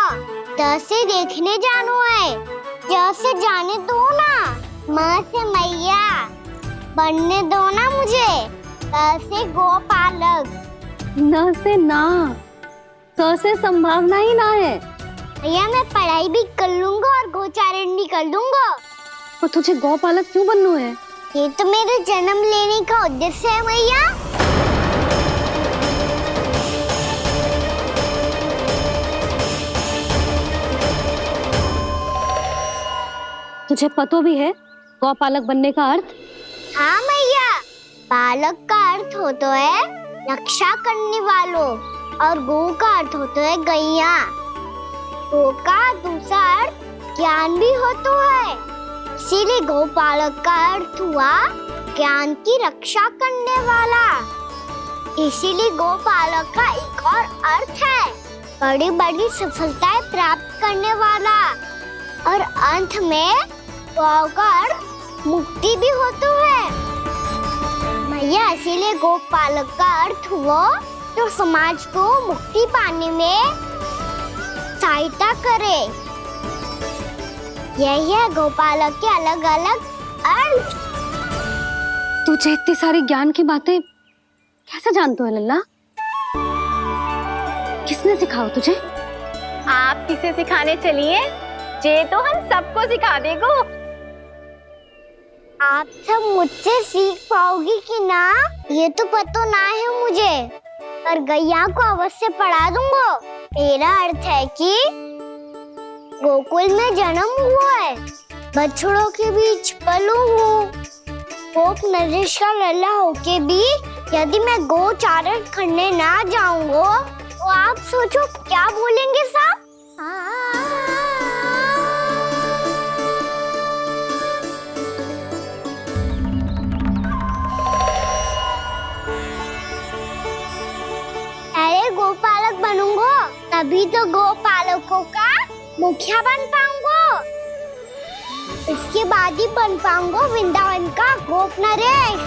कैसे देखने जानो है, जैसे जाने दो ना, माँ से मैया बनने दो ना मुझे, कैसे गोपालक। न से ना, स से संभावना ही ना है। भैया मैं पढ़ाई भी कर लूंगा और गोचारण भी कर दूंगा। और तुझे गौपालक क्यों बनना है? ये तो मेरे जन्म लेने का उद्देश्य है भैया। तुझे पतो भी है गौपालक बनने का अर्थ? हाँ मैया, पालक का अर्थ होता है रक्षा करने वालों और गौ का अर्थ होता है गैया। गौ का दूसरा अर्थ ज्ञान भी होता है, इसीलिए गौपालक का अर्थ हुआ ज्ञान की रक्षा करने वाला। इसीलिए गौपालक का एक और अर्थ है बड़ी बड़ी सफलताएं प्राप्त करने वाला, और अंत में गौ का अर्थ मुक्ति भी होता है। मैया इसीलिए गोपालक का अर्थ हुआ जो समाज को मुक्ति पाने में सहायता करे। यही है गोपालक के अलग अलग अर्थ। तुझे इतनी सारी ज्ञान की बातें कैसे जानते हो लल्ला? किसने सिखाओ तुझे? आप किसे सिखाने चलिए, जे तो हम सबको सिखा देगो। आप सब मुझसे सीख पाओगी कि ना ये तो पता ना है मुझे, पर गैया को अवश्य पढ़ा दूंगा। मेरा अर्थ है कि गोकुल में जन्म हुआ है, बछड़ों के बीच पलू हूँ, गोप नरेश का लल्ला होके भी यदि मैं गोचारण करने ना जाऊंगा तो आप सोचो क्या बोलेंगे साहब? अरे गोपालक बनूंगा तभी तो गोपालकों का मुखिया बन पाऊंगा, इसके बाद ही बन पाऊंगा वृंदावन का गोप नरेश।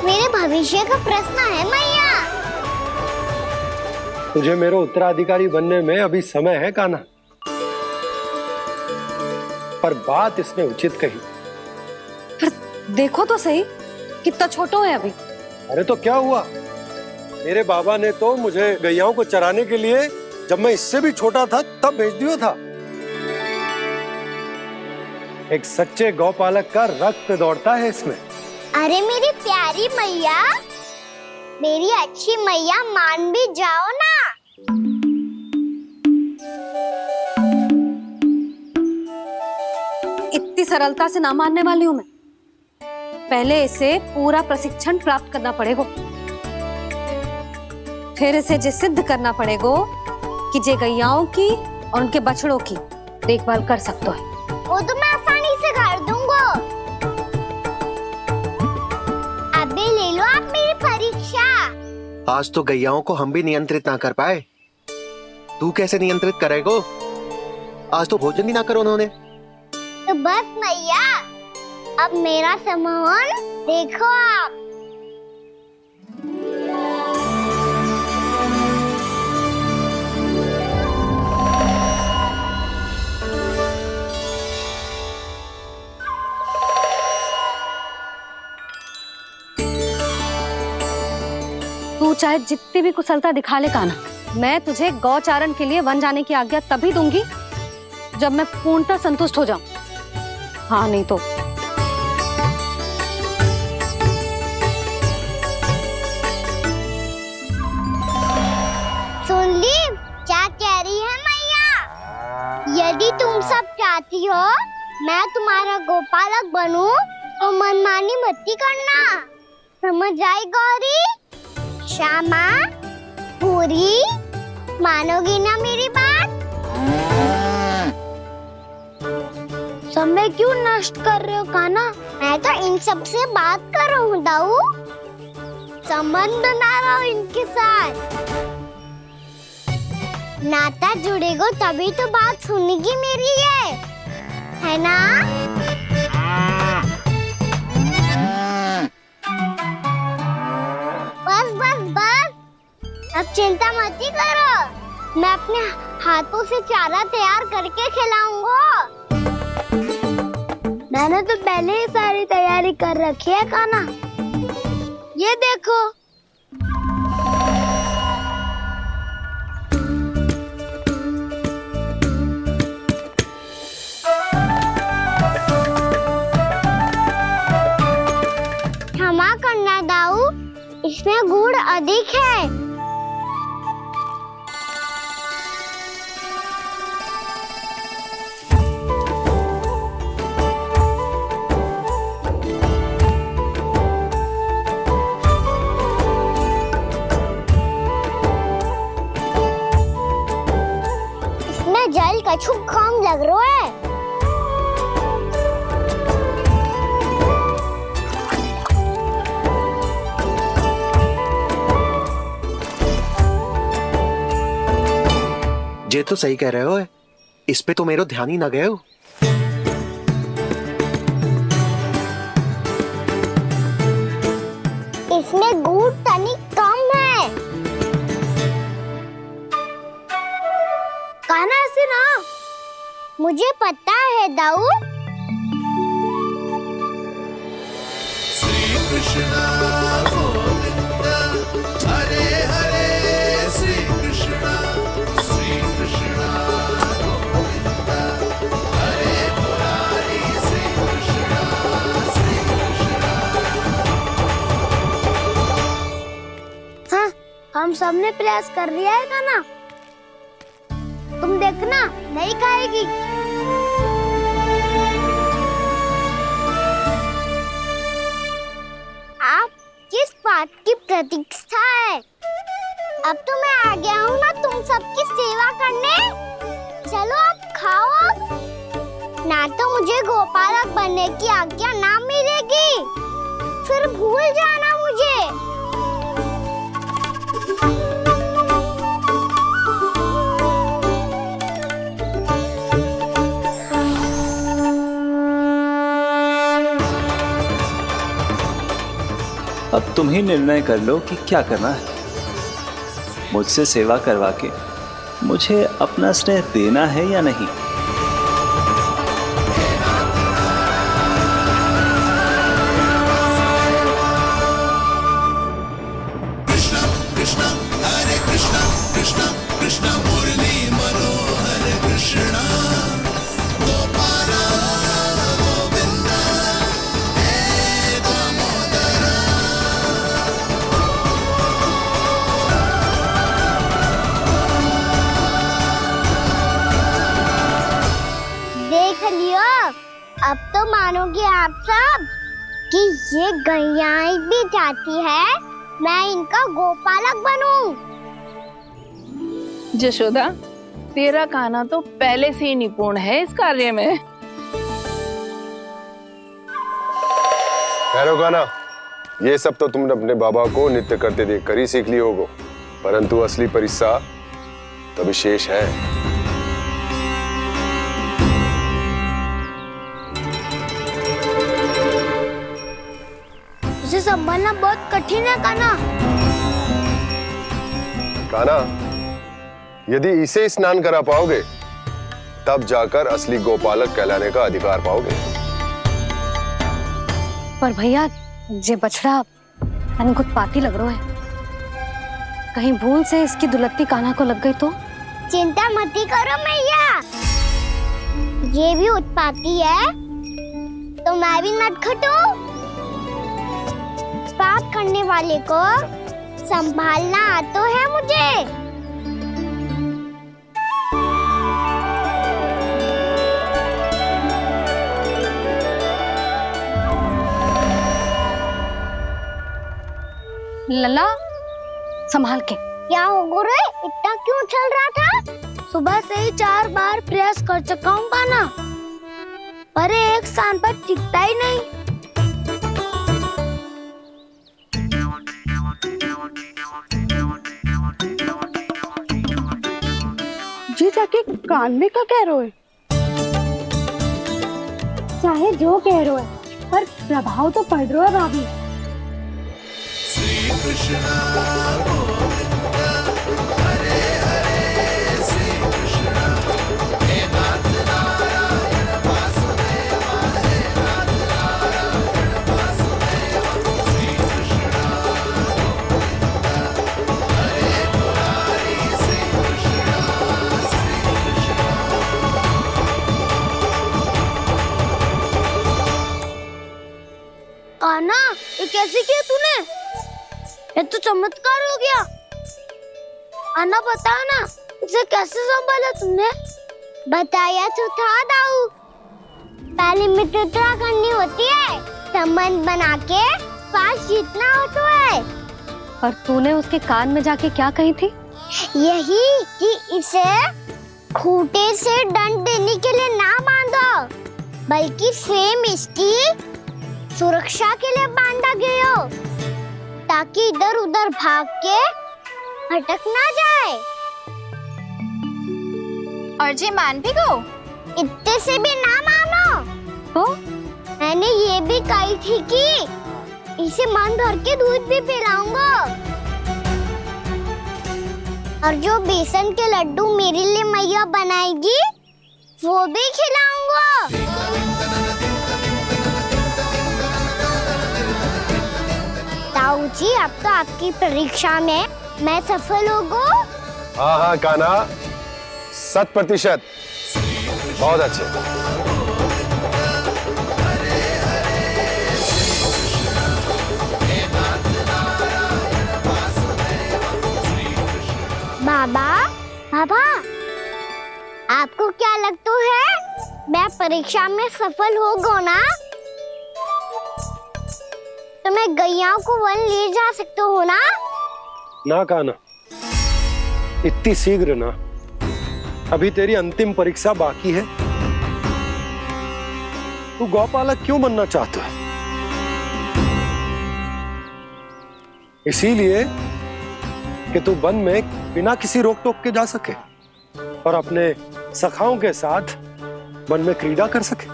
मेरे भविष्य का प्रश्न है मैया। तुझे मेरा उत्तराधिकारी बनने में अभी समय है कान्हा, पर बात इसने उचित कही। पर देखो तो सही, कितना छोटा है अभी। अरे तो क्या हुआ, मेरे बाबा ने तो मुझे गैयाओं को चराने के लिए जब मैं इससे भी छोटा था तब भेज दिया था। एक सच्चे गौपालक का रक्त दौड़ता है इसमें। अरे मेरी प्यारी मैया, मेरी अच्छी मैया, मान भी जाओ ना। सरलता से ना मानने वाली हूं मैं। पहले इसे पूरा प्रशिक्षण प्राप्त करना पड़ेगा, फिर इसे जे सिद्ध करना पड़ेगा कि जे गैयाओं की और उनके बछड़ों की देखभाल कर सकते है। वो तो मैं आसानी से कर दूंगा। अबे ले लो आप मेरी परीक्षा। आज तो गैयाओं को हम भी नियंत्रित ना कर पाए, तू कैसे नियंत्रित करेगो? आज तो भोजन भी ना करो उन्होंने। तो बस मैया, अब मेरा सम्मान देखो आप। तू चाहे जितनी भी कुशलता दिखा ले कान्हा, मैं तुझे गौचारण के लिए वन जाने की आज्ञा तभी दूंगी जब मैं पूर्णतः संतुष्ट हो जाऊं। हाँ नहीं तो सुन ली क्या कह रही है मैया? यदि तुम सब चाहती हो मैं तुम्हारा गोपालक बनूं तो मनमानी मत करना, समझ आई गौरी? श्यामा, पूरी, मानोगी ना मेरी बात? समय क्यों नष्ट कर रहे हो कान्हा? मैं तो इन सब से बात कर रहा हूँ दाऊ, संबंध बना रहा हूँ इनके साथ। नाता जुड़ेगा तभी तो बात सुनेगी मेरी, ये है ना? बस बस बस, अब चिंता मत ही करो, मैं अपने हाथों से चारा तैयार करके खिलाऊंगा। मैंने तो पहले ही सारी तैयारी कर रखी है कान्हा, ये देखो। क्षमा करना दाऊ, इसमें गुड़ अधिक है। इसमें जल कछु कम लग रहा है। ये तो सही कह रहे हो, इस पे तो मेरे ध्यान ही ना गए हो। इसमें गुड़ तनिक कम है। कान्हा ऐसे ना, मुझे पता है दाऊ। श्री कृष्ण गोविंद हरे हरे, श्री कृष्ण गोविंद हरे मुरारी, श्री कृष्ण हाँ, हम सबने प्रयास कर लिया है कान्हा, तुम देखना नहीं खाएगी। आप किस बात की प्रतीक्षा है? अब तो मैं आ गया हूँ ना तुम सबकी सेवा करने। चलो अब खाओ अब। ना तो मुझे गोपालक बनने की आज्ञा ना मिलेगी, फिर भूल जाना मुझे। अब तुम ही निर्णय कर लो कि क्या करना है। मुझसे सेवा करवा के मुझे अपना स्नेह देना है या नहीं। कृष्ण कृष्ण हरे कृष्ण, कृष्ण कृष्ण मुरली मनोहर कृष्ण, गोपाल गोविंद हे दामोदर। मानोगे आप सब कि ये गैयाएं भी चाहती है मैं इनका गोपालक बनूं? जशोदा, तेरा कान्हा तो पहले से ही निपुण है इस कार्य में। खैर कान्हा, ये सब तो तुमने अपने बाबा को नित्य करते देखकर ही सीख ली होगो, परंतु असली परिस्सा तो विशेष है। उसे संभालना बहुत कठिन है कान्हा। कान्हा, यदि इसे स्नान करा पाओगे तब जाकर असली गोपालक कहलाने का अधिकार पाओगे। पर भैया, ये बछड़ा उत्पाती लग रहा है। कहीं भूल से इसकी दुलत्ती कान्हा को लग गई तो? चिंता मत करो मैया, ये भी उत्पाती है तो मैं भी नटखट हूँ। पाप करने वाले को संभालना आता है मुझे। लला, संभाल के। क्या हो गुरु, इतना क्यों चल रहा था? सुबह से ही 4 बार प्रयास कर चुका हूँ कान्हा, पर एक स्थान पर टिकता ही नहीं। जी जाके कान में क्या कह रहे हो? चाहे जो कह रहे हो, पर प्रभाव तो पड़ रहा है भाभी। श्री कृष्णा गोविंद हरे हरे, श्री कृष्णा हे नाथ नारायण वासुदेव, हे नाथ नारायण वासुदेव, श्री कृष्णा गोविंद हरे मुरारी, श्री कृष्णा, श्री कृष्णा। कान्हा, ये कैसे किया तूने? ये तो चमत्कार हो गया। आना बता ना, इसे कैसे संभाला तुमने? बताया तो था दाऊ, पहले मित्रता करनी होती है, संबंध बना के पास जीतना होता है। और तूने उसके कान में जाके क्या कही थी? यही कि इसे खूंटे से दंड देने के लिए ना बांधो, बल्कि स्वयं इसकी सुरक्षा के लिए बांधा गया हो, ताकि इधर उधर भाग के भटक ना जाए। और जी मान भी गो? इतने से भी ना मानो। तो मैंने ये भी कही थी कि इसे मन भर के दूध भी पिलाऊंगा, और जो बेसन के लड्डू मेरे लिए मैया बनाएगी वो भी खिलाऊंगा। ताऊ जी, अब तो आपकी परीक्षा में मैं सफल होगा। हाँ हाँ कान्हा, 100%। बहुत अच्छे। बाबा, बाबा, आपको क्या लगता है मैं परीक्षा में सफल होगा ना? तो मैं गैयाओं को वन ले जा सकता हूँ ना? ना कान्हा, इतनी शीघ्र ना, अभी तेरी अंतिम परीक्षा बाकी है। तू गौपालक क्यों बनना चाहता है? इसीलिए कि तू वन में बिना किसी रोक टोक के जा सके और अपने सखाओं के साथ वन में क्रीड़ा कर सके।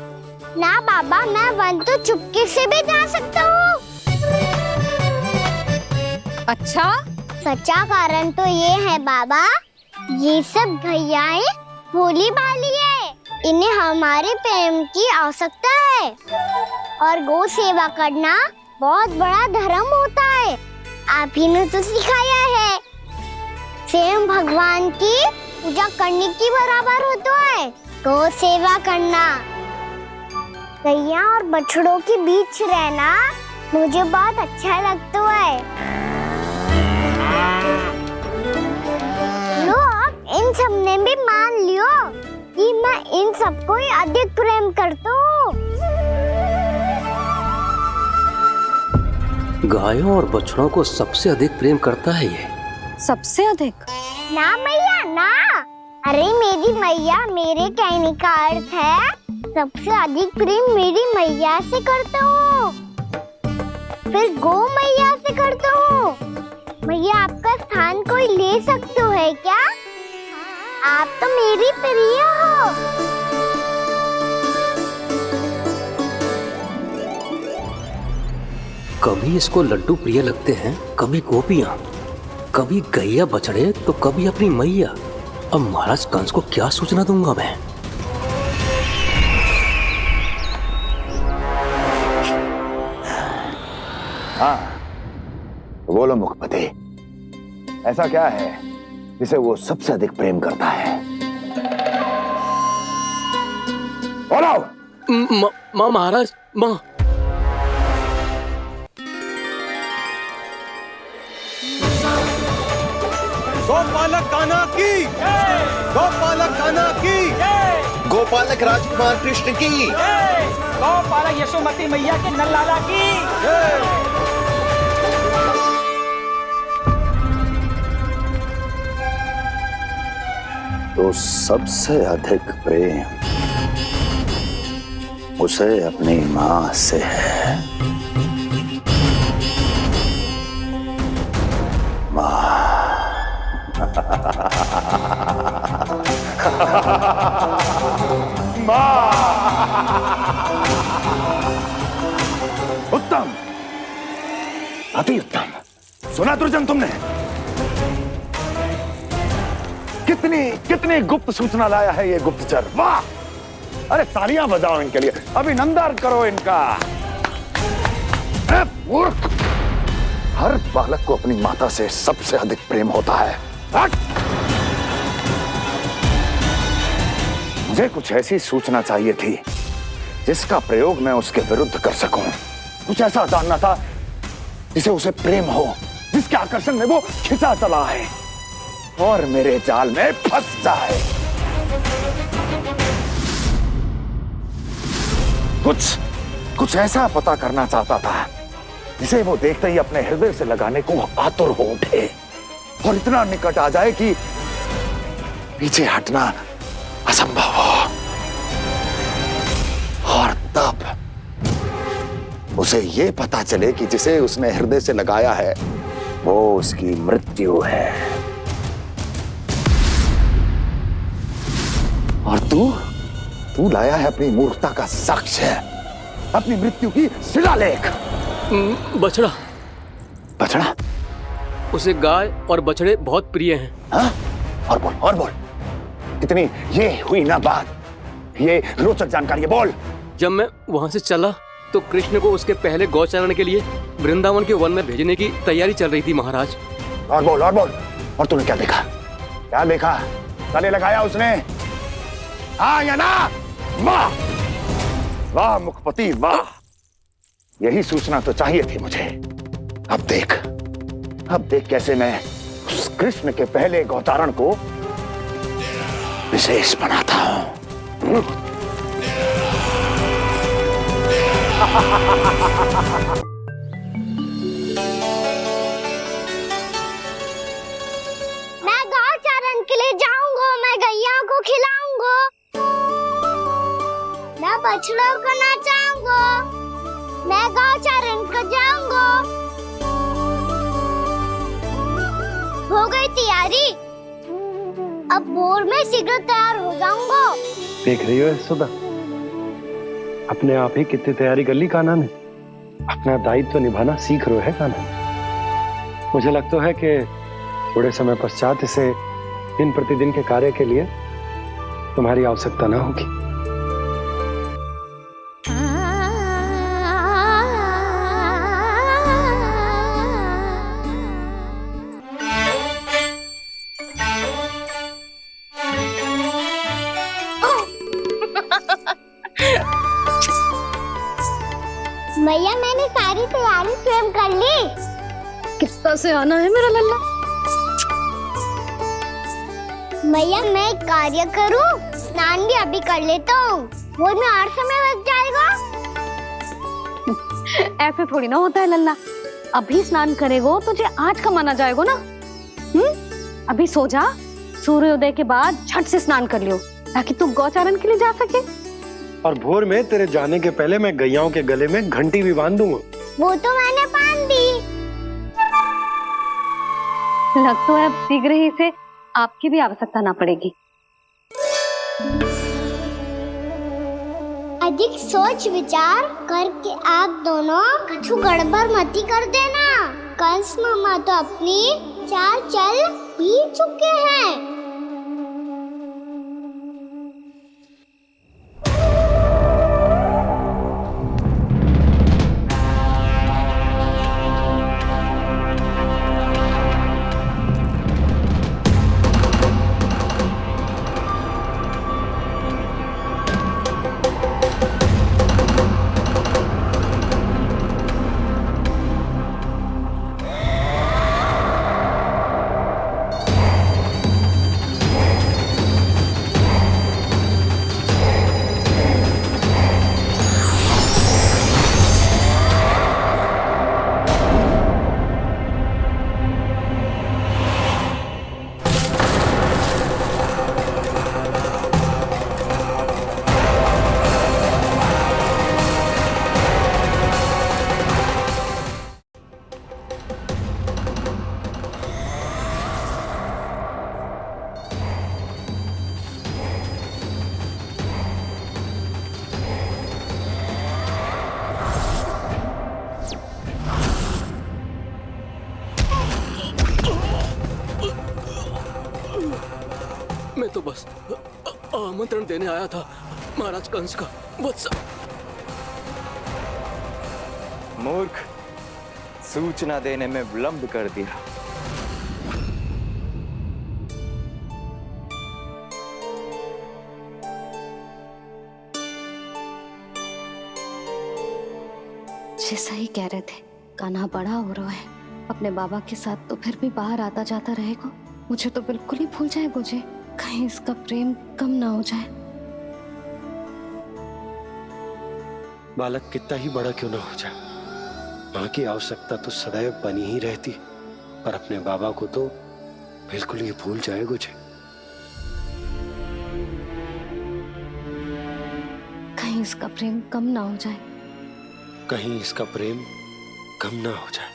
ना बाबा, मैं वन तो चुपके से भी जा सकता हूँ। अच्छा? सच्चा कारण तो ये है बाबा, ये सब गैयाएं भोली भाली है, इन्हें हमारे प्रेम की आवश्यकता है, और गौ सेवा करना बहुत बड़ा धर्म होता है। आप ही ने तो सिखाया है, स्वयं भगवान की पूजा करने की बराबर होता है गौ सेवा करना। गैया और बछड़ों के बीच रहना मुझे बहुत अच्छा लगता है। लो, अब इन सब ने भी मान लियो कि मैं इन सबको ही अधिक प्रेम करता हूँ। गायों और बछड़ों को सबसे अधिक प्रेम करता है ये। सबसे अधिक? ना मैया ना, अरे मेरी मैया, मेरे कहने का अर्थ है सबसे अधिक प्रेम मेरी मैया से करता हूँ, फिर गौ मैया से करता हूँ। मैया आपका स्थान कोई ले सकते है क्या? आप तो मेरी प्रिय हो। कभी इसको लड्डू प्रिय लगते हैं, कभी गोपियां, कभी गैया बछड़े, तो कभी अपनी मैया। अब महाराज कंस को क्या सूचना दूंगा मैं? हाँ, बोलो मुखपति, ऐसा क्या है जिसे वो सबसे अधिक प्रेम करता है? बोलो। माँ महाराज, माँ। गोपालक कान्हा की, गोपालक कान्हा की, गोपालक राजकुमार कृष्ण की, गौपालक यशोमती मैया के नल्लाला की। तो सबसे अधिक प्रेम उसे अपनी माँ से है। माँ। उत्तम, अति उत्तम। सुना दुर्जन तुमने? कितनी कितनी गुप्त सूचना लाया है ये गुप्तचर। वाह! अरे तालियां बजाओ इनके लिए, अभिनंदन करो इनका। मूर्ख! हर बालक को अपनी माता से सबसे अधिक प्रेम होता है। मुझे कुछ ऐसी सूचना चाहिए थी जिसका प्रयोग मैं उसके विरुद्ध कर सकूं। कुछ ऐसा जानना था जिसे उसे प्रेम हो, जिसके आकर्षण में वो खिंचा चला है और मेरे जाल में फंस जाए। कुछ ऐसा पता करना चाहता था जिसे वो देखते ही अपने हृदय से लगाने को आतुर हो उठे और इतना निकट आ जाए कि पीछे हटना असंभव हो। और तब उसे ये पता चले कि जिसे उसने हृदय से लगाया है वो उसकी मृत्यु है। और तू लाया है अपनी मूर्खता का साक्ष्य, अपनी मृत्यु की शिलालेख। बछड़ा। बछड़ा? उसे गाय और बछड़े बहुत प्रिय हैं। हाँ? और बोल। इतनी ये हुई ना बात, ये रोचक जानकारी बोल। जब मैं वहां से चला तो कृष्ण को उसके पहले गौचारण के लिए वृंदावन के वन में भेजने की तैयारी चल रही थी महाराज। और बोल। और तूने क्या देखा? क्या देखा? गले लगाया उसने? हाँ या ना? वाह वाह मुखपति वाह, यही सूचना तो चाहिए थी मुझे। अब देख कैसे मैं उस कृष्ण के पहले गौचारण को विशेष बनाता हूं। मैं गौचारण के लिए जाऊंगा, मैं गैया को खिलाऊंगा, मैं बछड़ों को नचाऊंगा, मैं गौचारण को जाऊंगा। हो गई तैयारी, अब भोर में शीघ्र तैयार हो जाऊंगा। देख रही हो यशोदा, अपने आप ही कितनी तैयारी कर ली कान्हा ने। अपना दायित्व निभाना सीख रहे है कान्हा। मुझे लगता है कि थोड़े समय पश्चात इसे दिन प्रतिदिन के कार्य के लिए तुम्हारी आवश्यकता ना होगी। मैया मैंने सारी तैयारी स्वयं कर ली। कितना से आना है मेरा लल्ला? मैया मैं एक कार्य करूं, स्नान भी अभी कर लेता हूँ, वो में और समय लग जाएगा। ऐसे थोड़ी ना होता है लल्ला, अभी स्नान करेगो तुझे आज का माना जाएगा ना। अभी सो जा, सूर्योदय के बाद झट से स्नान कर लियो ताकि तू गौचारण के लिए जा सके। और भोर में तेरे जाने के पहले मैं गैयाओं के गले में घंटी भी बांध दूंगा। वो तो मैंने बांध दी। लग तो है अब शीघ्र ही इसे आपकी भी आवश्यकता ना पड़ेगी। अधिक सोच विचार करके आप दोनों कछु गड़बड़ मती कर देना। कंस मामा तो अपनी चाल चल ही चुके हैं। मैं तो बस आमंत्रण देने आया था महाराज कंस का। वत्स मूर्ख, सूचना देने में विलंब कर दिया। जैसा ही कह रहे थे, कान्हा बड़ा हो रहा है, अपने बाबा के साथ तो फिर भी बाहर आता जाता रहेगा। मुझे तो बिल्कुल ही भूल जाएगा मुझे, कहीं इसका प्रेम कम ना हो जाए। बालक कितना ही बड़ा क्यों ना हो जाए, माँ की आवश्यकता तो सदैव बनी ही रहती, पर अपने बाबा को तो बिल्कुल ही भूल जाए मुझे। कहीं इसका प्रेम कम ना हो जाए, कहीं इसका प्रेम कम ना हो जाए।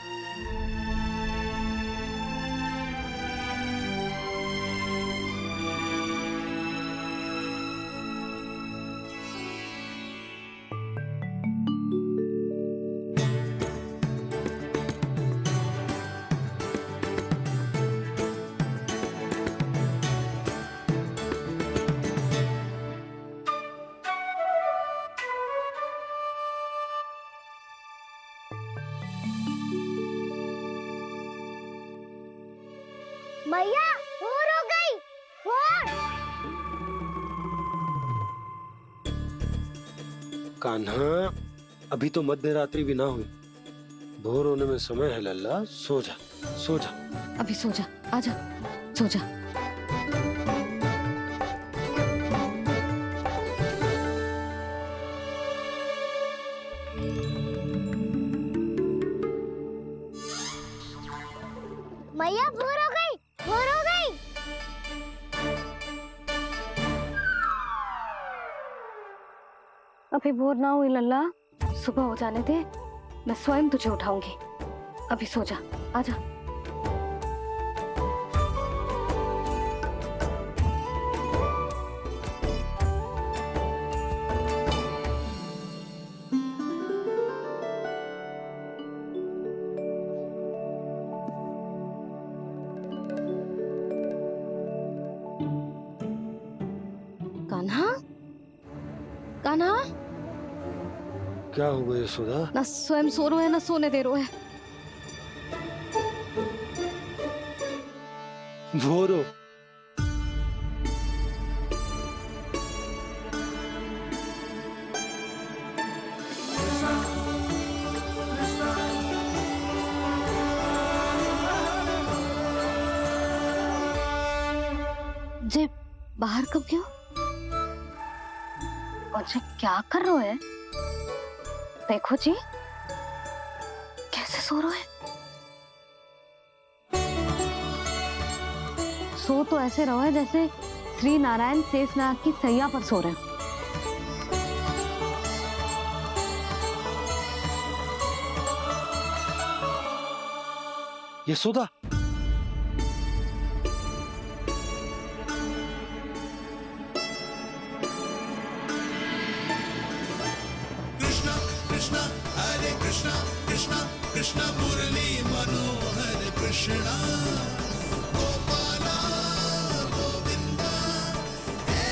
मैया भोर हो गई। भोर। कान्हा, अभी तो मध्य रात्रि भी ना हुई, भोर होने में समय है लल्ला। सो जा, सो जा। अभी सो जा, आजा, सो जा। मैया भोर हो गई, भोर हो गई। अभी भोर ना हुई लल्ला, सुबह हो जाने दे, मैं स्वयं तुझे उठाऊंगी। अभी सो जा, आजा। कान्हा, कान्हा, क्या हो गया यशोदा? ना स्वयं सो रहे है ना सोने दे रहे है। भोर हो। जे बाहर कब गयो? और जे क्या कर रहे है? देखो जी, कैसे सो रहे हैं। सो तो ऐसे रहो है जैसे श्री नारायण शेषनाग की सैया पर सो रहे हो। यशोदा, कृष्णा कृष्णा हरे कृष्णा कृष्णा कृष्णा मुरली मनोहर कृष्णा गोपाला गोविंदा हे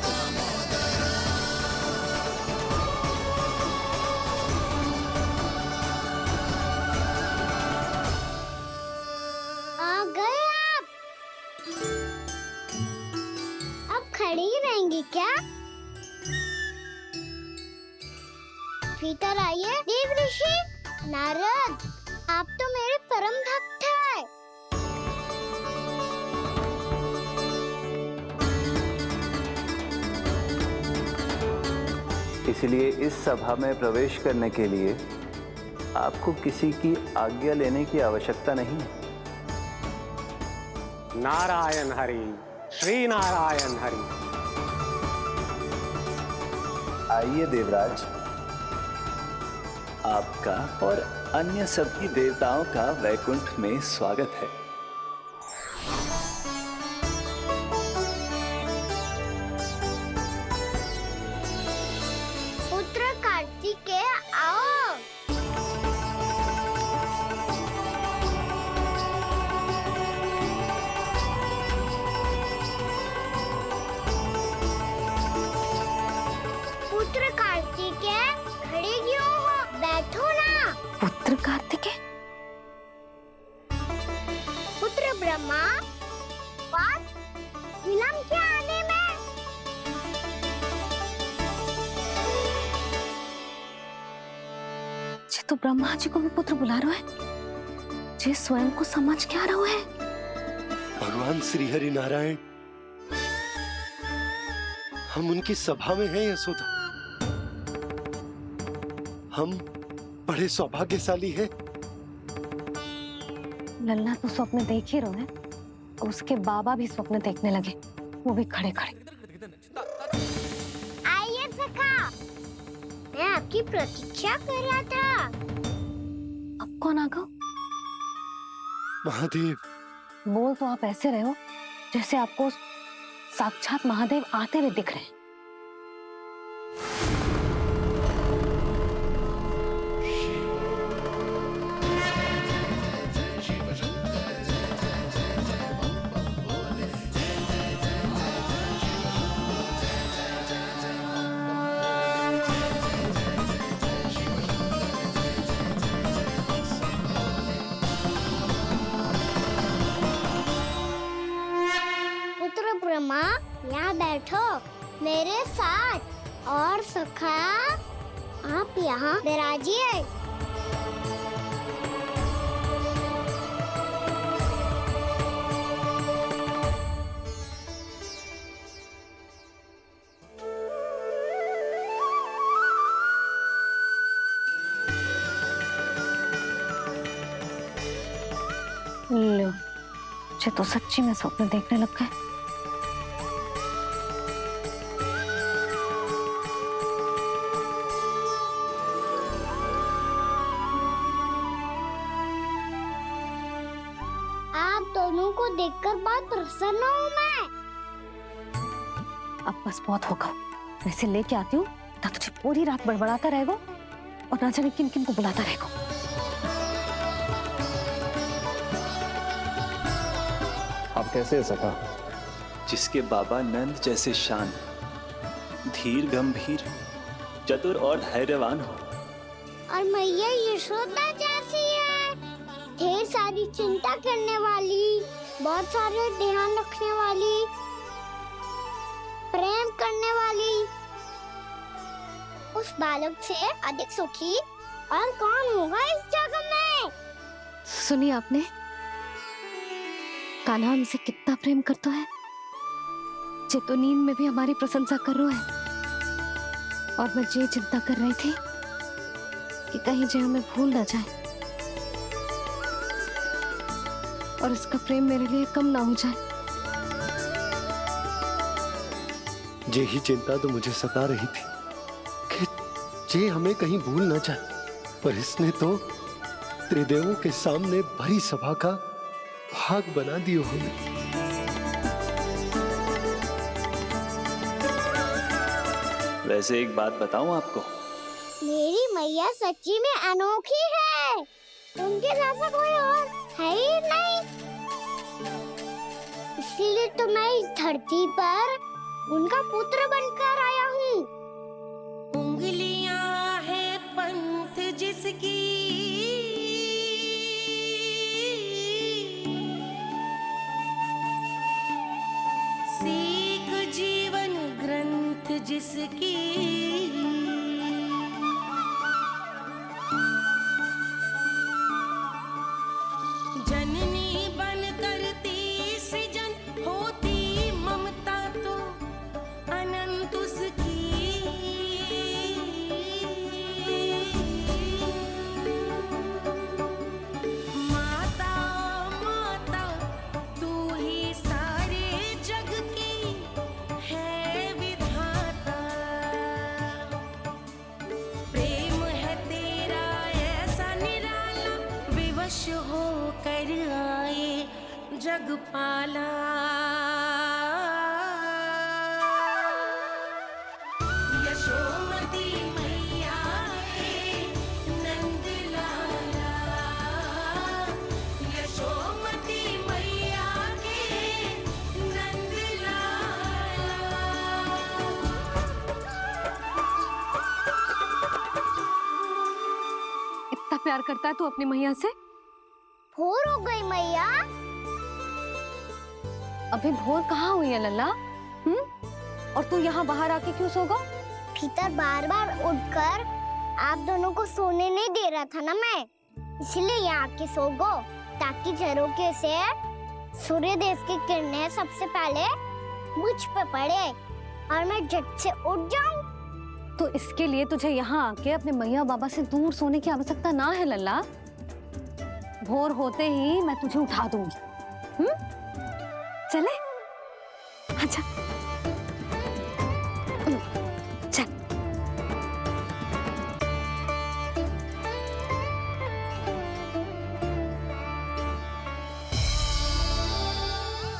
दामोदरा। आ गए आप। अब खड़ी ही रहेंगी क्या? भीतर आइए। देव ऋषि नारद, आप तो मेरे परम भक्त हैं। इसलिए इस सभा में प्रवेश करने के लिए आपको किसी की आज्ञा लेने की आवश्यकता नहीं है। नारायण हरि, श्री नारायण हरि। आइए देवराज, आपका और अन्य सभी देवताओं का वैकुंठ में स्वागत है। पुत्र कार्तिकेय आओ। पुत्र कार्तिकेय खड़े क्यों हो? बैठो ना। पुत्र कार्तिकेय? पुत्र ब्रह्मा, बात विलंब क्या आने में? जे तो ब्रह्मा जी को भी पुत्र बुला रहा है, जे स्वयं को समझ क्या रहा है। भगवान श्री हरि नारायण, हम उनकी सभा में हैं यशोदा। हम बड़े सौभाग्यशाली हैं। लल्ला तो स्वप्न देख ही रहे हैं, और उसके बाबा भी स्वप्न देखने लगे, वो भी खड़े खड़े। आइए सखा, मैं आपकी प्रतीक्षा कर रहा था। अब कौन आ गया? महादेव। बोल तो आप ऐसे रहे हो जैसे आपको साक्षात महादेव आते हुए दिख रहे हैं। पुत्र ब्रह्मा, यहाँ बैठो मेरे साथ। और सखा, आप यहाँ विराजिए। लो, मुझे तो सच्ची में स्वप्न देखने लग गए। आप दोनों को देखकर बहुत प्रसन्न हूँ मैं। अब बस बहुत होगा, वैसे लेके आती हूँ ना, तुझे पूरी रात बड़बड़ाता रहेगा और ना जाने किन किन को बुलाता रहेगा। आप कैसे सखा? जिसके बाबा नंद जैसे शांत, धीर गंभीर, चतुर और धैर्यवान हो, और मैया यशोदा जैसी है, ढेर सारी चिंता करने वाली, बहुत सारे ध्यान रखने वाली, प्रेम करने वाली। उस बालक से अधिक सुखी और कौन होगा इस जगत में? सुनिए आपने, कान्हा हमसे कितना प्रेम करता है, जे तो नींद में भी हमारी प्रशंसा कर रहा है। और मैं ये चिंता कर रही थी कि कहीं जे हमें भूल ना जाए और इसका प्रेम मेरे लिए कम ना हो जाए। यही चिंता तो मुझे सता रही थी कि जे हमें कहीं भूल न जाए, पर इसने तो त्रिदेवों के सामने भरी सभा का भाग बना दियो हमें। वैसे एक बात बताऊं आपको, मेरी मैया सच्ची में अनोखी है। उनके जैसा कोई और है ही नहीं। इसीलिए तो मैं इस धरती पर उनका पुत्र बनकर आया हूँ। उंगलियां है पंथ जिसकी, सीख जीवन ग्रंथ जिसकी, जननी बन करती सृजन होती ममता तो अनंत उसकी। माता माता तू ही सारे जग की है विधाता। प्रेम है तेरा ऐसा निराला, विवश हो कर आए जग पाला। यशोमती मैया के नंद लाला, यशोमती मैया के नंद लाला। इतना प्यार करता है तू अपनी मैया से? भोर हो गई मैया। अभी भोर कहाँ हुई है लल्ला? और तू यहाँ बाहर आके क्यों सो गया? भीतर बार बार उठकर आप दोनों को सोने नहीं दे रहा था ना मैं, इसलिए यहाँ आके सो गो, ताकि झरोखे से सूर्य देव की किरणें सबसे पहले मुझ पे पड़े और मैं झट से उठ जाऊं। तो इसके लिए तुझे यहाँ आके अपने मैया बाबा से दूर सोने की आवश्यकता ना है लल्ला। भोर होते ही मैं तुझे उठा दूंगी। चले? अच्छा चल।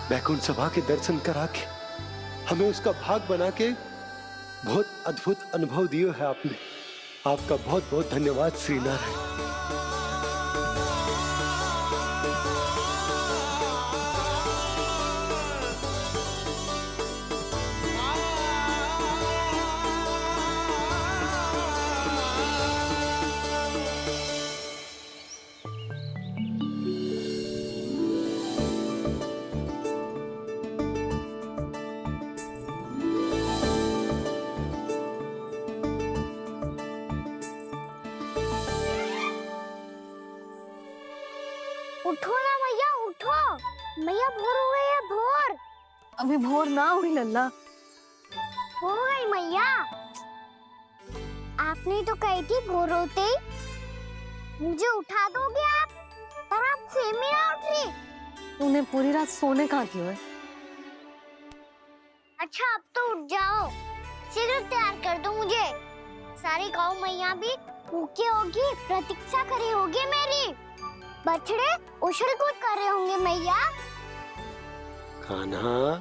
वैकुंठ सभा के दर्शन करा के हमें उसका भाग बना के बहुत अद्भुत अनुभव दियो है आपने। आपका बहुत बहुत धन्यवाद श्री नारायण। उठो ना मैया, उठो। मैया भोर हो गई है, भोर। अभी भोर ना हुई लल्ला। हो गई मैया। आपने तो कही थी भोर होते ही मुझे उठा दोगे आप, पर आप सेम ही ना उठ रही। तूने पूरी रात सोने कहाँ की है? अच्छा अब तो उठ जाओ, शीघ्र तैयार कर दो मुझे। सारी गाँव मैया भी भूखी होगी, प्रतीक्षा करी होगी मेरी। बछड़े उछल कूद कर रहे होंगे मैया। कान्हा,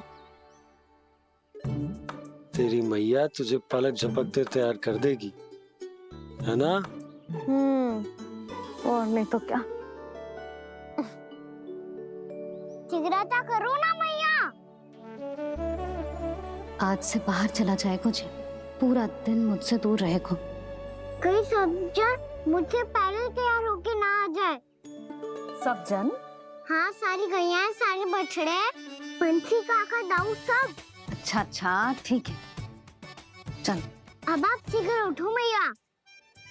तेरी मैया तुझे पलक झपकते तैयार कर देगी, है ना? और नहीं तो क्या। शीघ्रता करो ना मैया। आज से बाहर चला जाएगा जी, पूरा दिन मुझसे दूर रहेगा। कहीं सब जन मुझसे पहले तैयार होके ना आ जाए। सब जन? हाँ, सारी गैया, सारे बछड़े, पंछी, काका, दाऊ सब। अच्छा अच्छा ठीक है, चल। अब आप शीघ्र उठो मैया,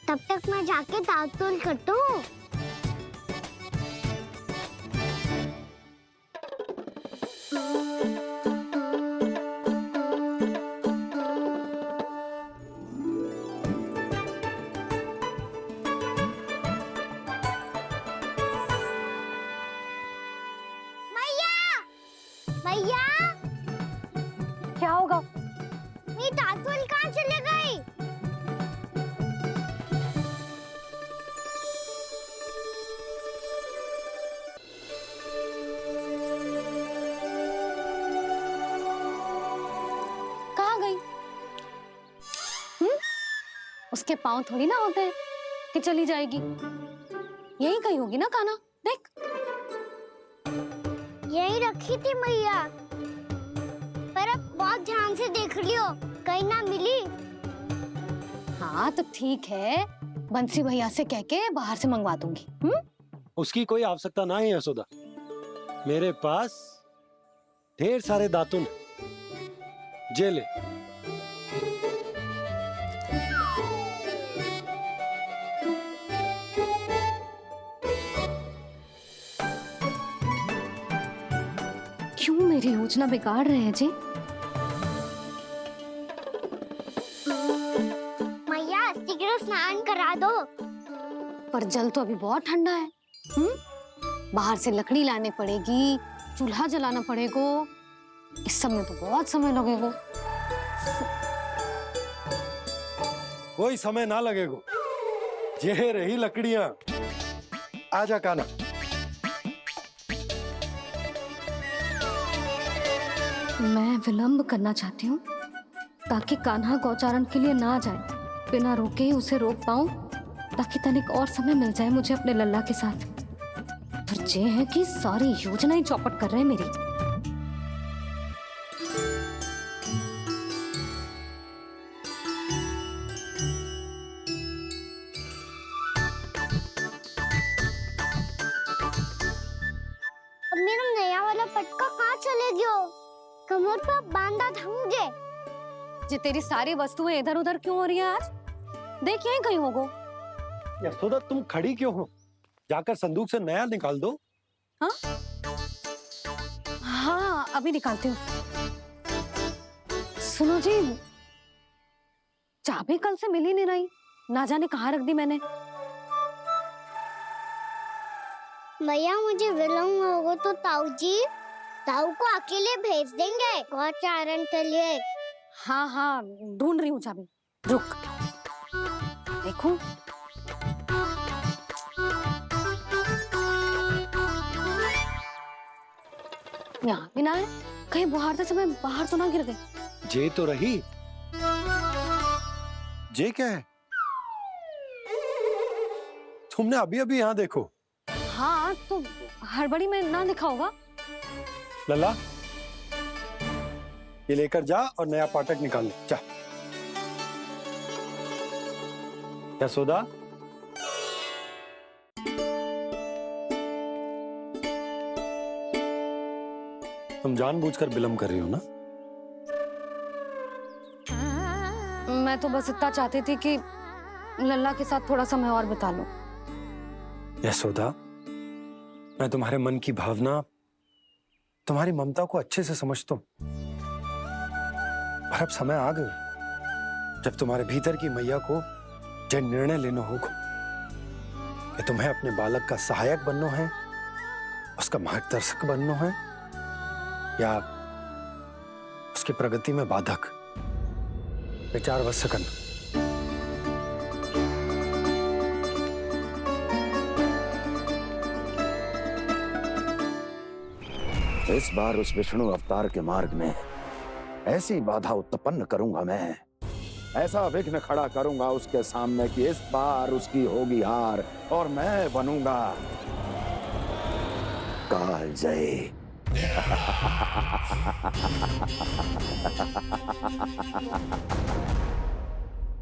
तब तक मैं जाके ताल-तोल करता हूँ। मैया, क्या होगा? दातुल कहाँ चले गई? कहाँ गई? उसके पाँव थोड़ी ना होते हैं कि चली जाएगी। यही कहीं होगी ना कान्हा, देख। यही रखी थी मैया, पर अब बहुत ध्यान से देख लियो, कहीं ना मिली। हाँ तो ठीक है, बंसी भैया से कह के बाहर से मंगवा दूंगी। उसकी कोई आवश्यकता ना है यशोदा, मेरे पास ढेर सारे दातुन जे ले। क्यों मेरी योजना बिगाड़ रहे हैं जी? मैया शीघ्र स्नान करा दो। पर जल तो अभी बहुत ठंडा है। बाहर से लकड़ी लाने पड़ेगी, चूल्हा जलाना पड़ेगा। इस सब में तो बहुत समय लगेगा। कोई समय ना लगेगा, ये रही लकड़ियां। आजा कान्हा। मैं विलंब करना चाहती हूँ ताकि कान्हा गौचारण के लिए ना जाए। बिना रोके ही उसे रोक पाऊं, ताकि तनिक और समय मिल जाए मुझे अपने लल्ला के साथ। पर ये है कि सारी योजना ही चौपट कर रहे हैं मेरी। अब मेरा नया वाला पटका कहाँ चले गयो? कमर पर बांधा था मुझे। जे तेरी सारी वस्तुएं इधर उधर क्यों हो रही है आज? देख यहीं कहीं होगो। यशोदा तुम खड़ी क्यों हो? जाकर संदूक से नया निकाल दो। हाँ हाँ अभी निकालती हूँ। सुनो जी, चाबी कल से मिल ही नहीं रही, ना जाने कहाँ रख दी मैंने। मैया मुझे विलम्ब होगा तो ताऊ को अकेले भेज देंगे गौचारण के लिए। हाँ हाँ ढूंढ रही हूँ चाबी, रुक। देखूं। यहाँ भी ना है, कहीं बुहारते समय बाहर तो ना गिर गई। जे तो रही। जे क्या है? तुमने अभी अभी यहाँ देखो। हाँ तो हड़बड़ी में ना दिखा होगा। लल्ला, ये लेकर जा और नया पाठक निकाल ले, जा। यशोदा, तुम जानबूझकर विलंब कर रही हो ना? मैं तो बस इतना चाहती थी कि लल्ला के साथ थोड़ा समय और बिता लूं। यशोदा, मैं तुम्हारे मन की भावना, तुम्हारी ममता को अच्छे से समझता हूं। पर अब समय आ गया जब तुम्हारे भीतर की मैया को जो निर्णय लेना होगा कि तुम्हें अपने बालक का सहायक बनना है, उसका मार्गदर्शक बनना है, या उसकी प्रगति में बाधक। विचार अवश्य करना। इस बार उस विष्णु अवतार के मार्ग में ऐसी बाधा उत्पन्न करूंगा मैं, ऐसा विघ्न खड़ा करूंगा उसके सामने कि इस बार उसकी होगी हार और मैं बनूंगा कालजयी।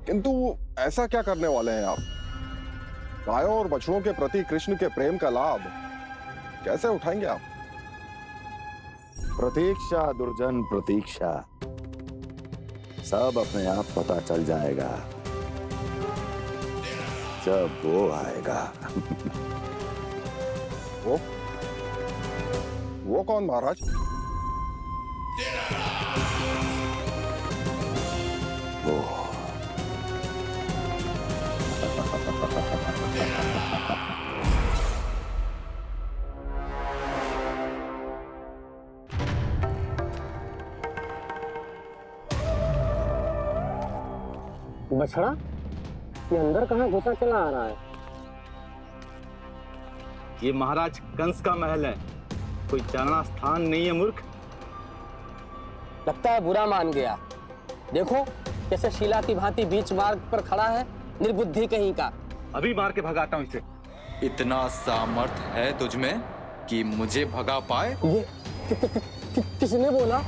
किंतु ऐसा क्या करने वाले हैं आप? गायों और बछड़ों के प्रति कृष्ण के प्रेम का लाभ कैसे उठाएंगे आप? प्रतीक्षा दुर्जन प्रतीक्षा, सब अपने आप पता चल जाएगा जब वो आएगा। वो कौन महाराज? वो बछड़ा ये अंदर कहाँ घुसा चला आ रहा है? ये महाराज कंस का महल है, कोई जाना स्थान नहीं है मूर्ख। लगता है बुरा मान गया। देखो कैसे शीला की भांति बीच मार्ग पर खड़ा है, निर्बुद्धि कहीं का। अभी मार के भगाता हूँ इसे। इतना सामर्थ है तुझमें कि मुझे भगा पाए? ये किसने बोला?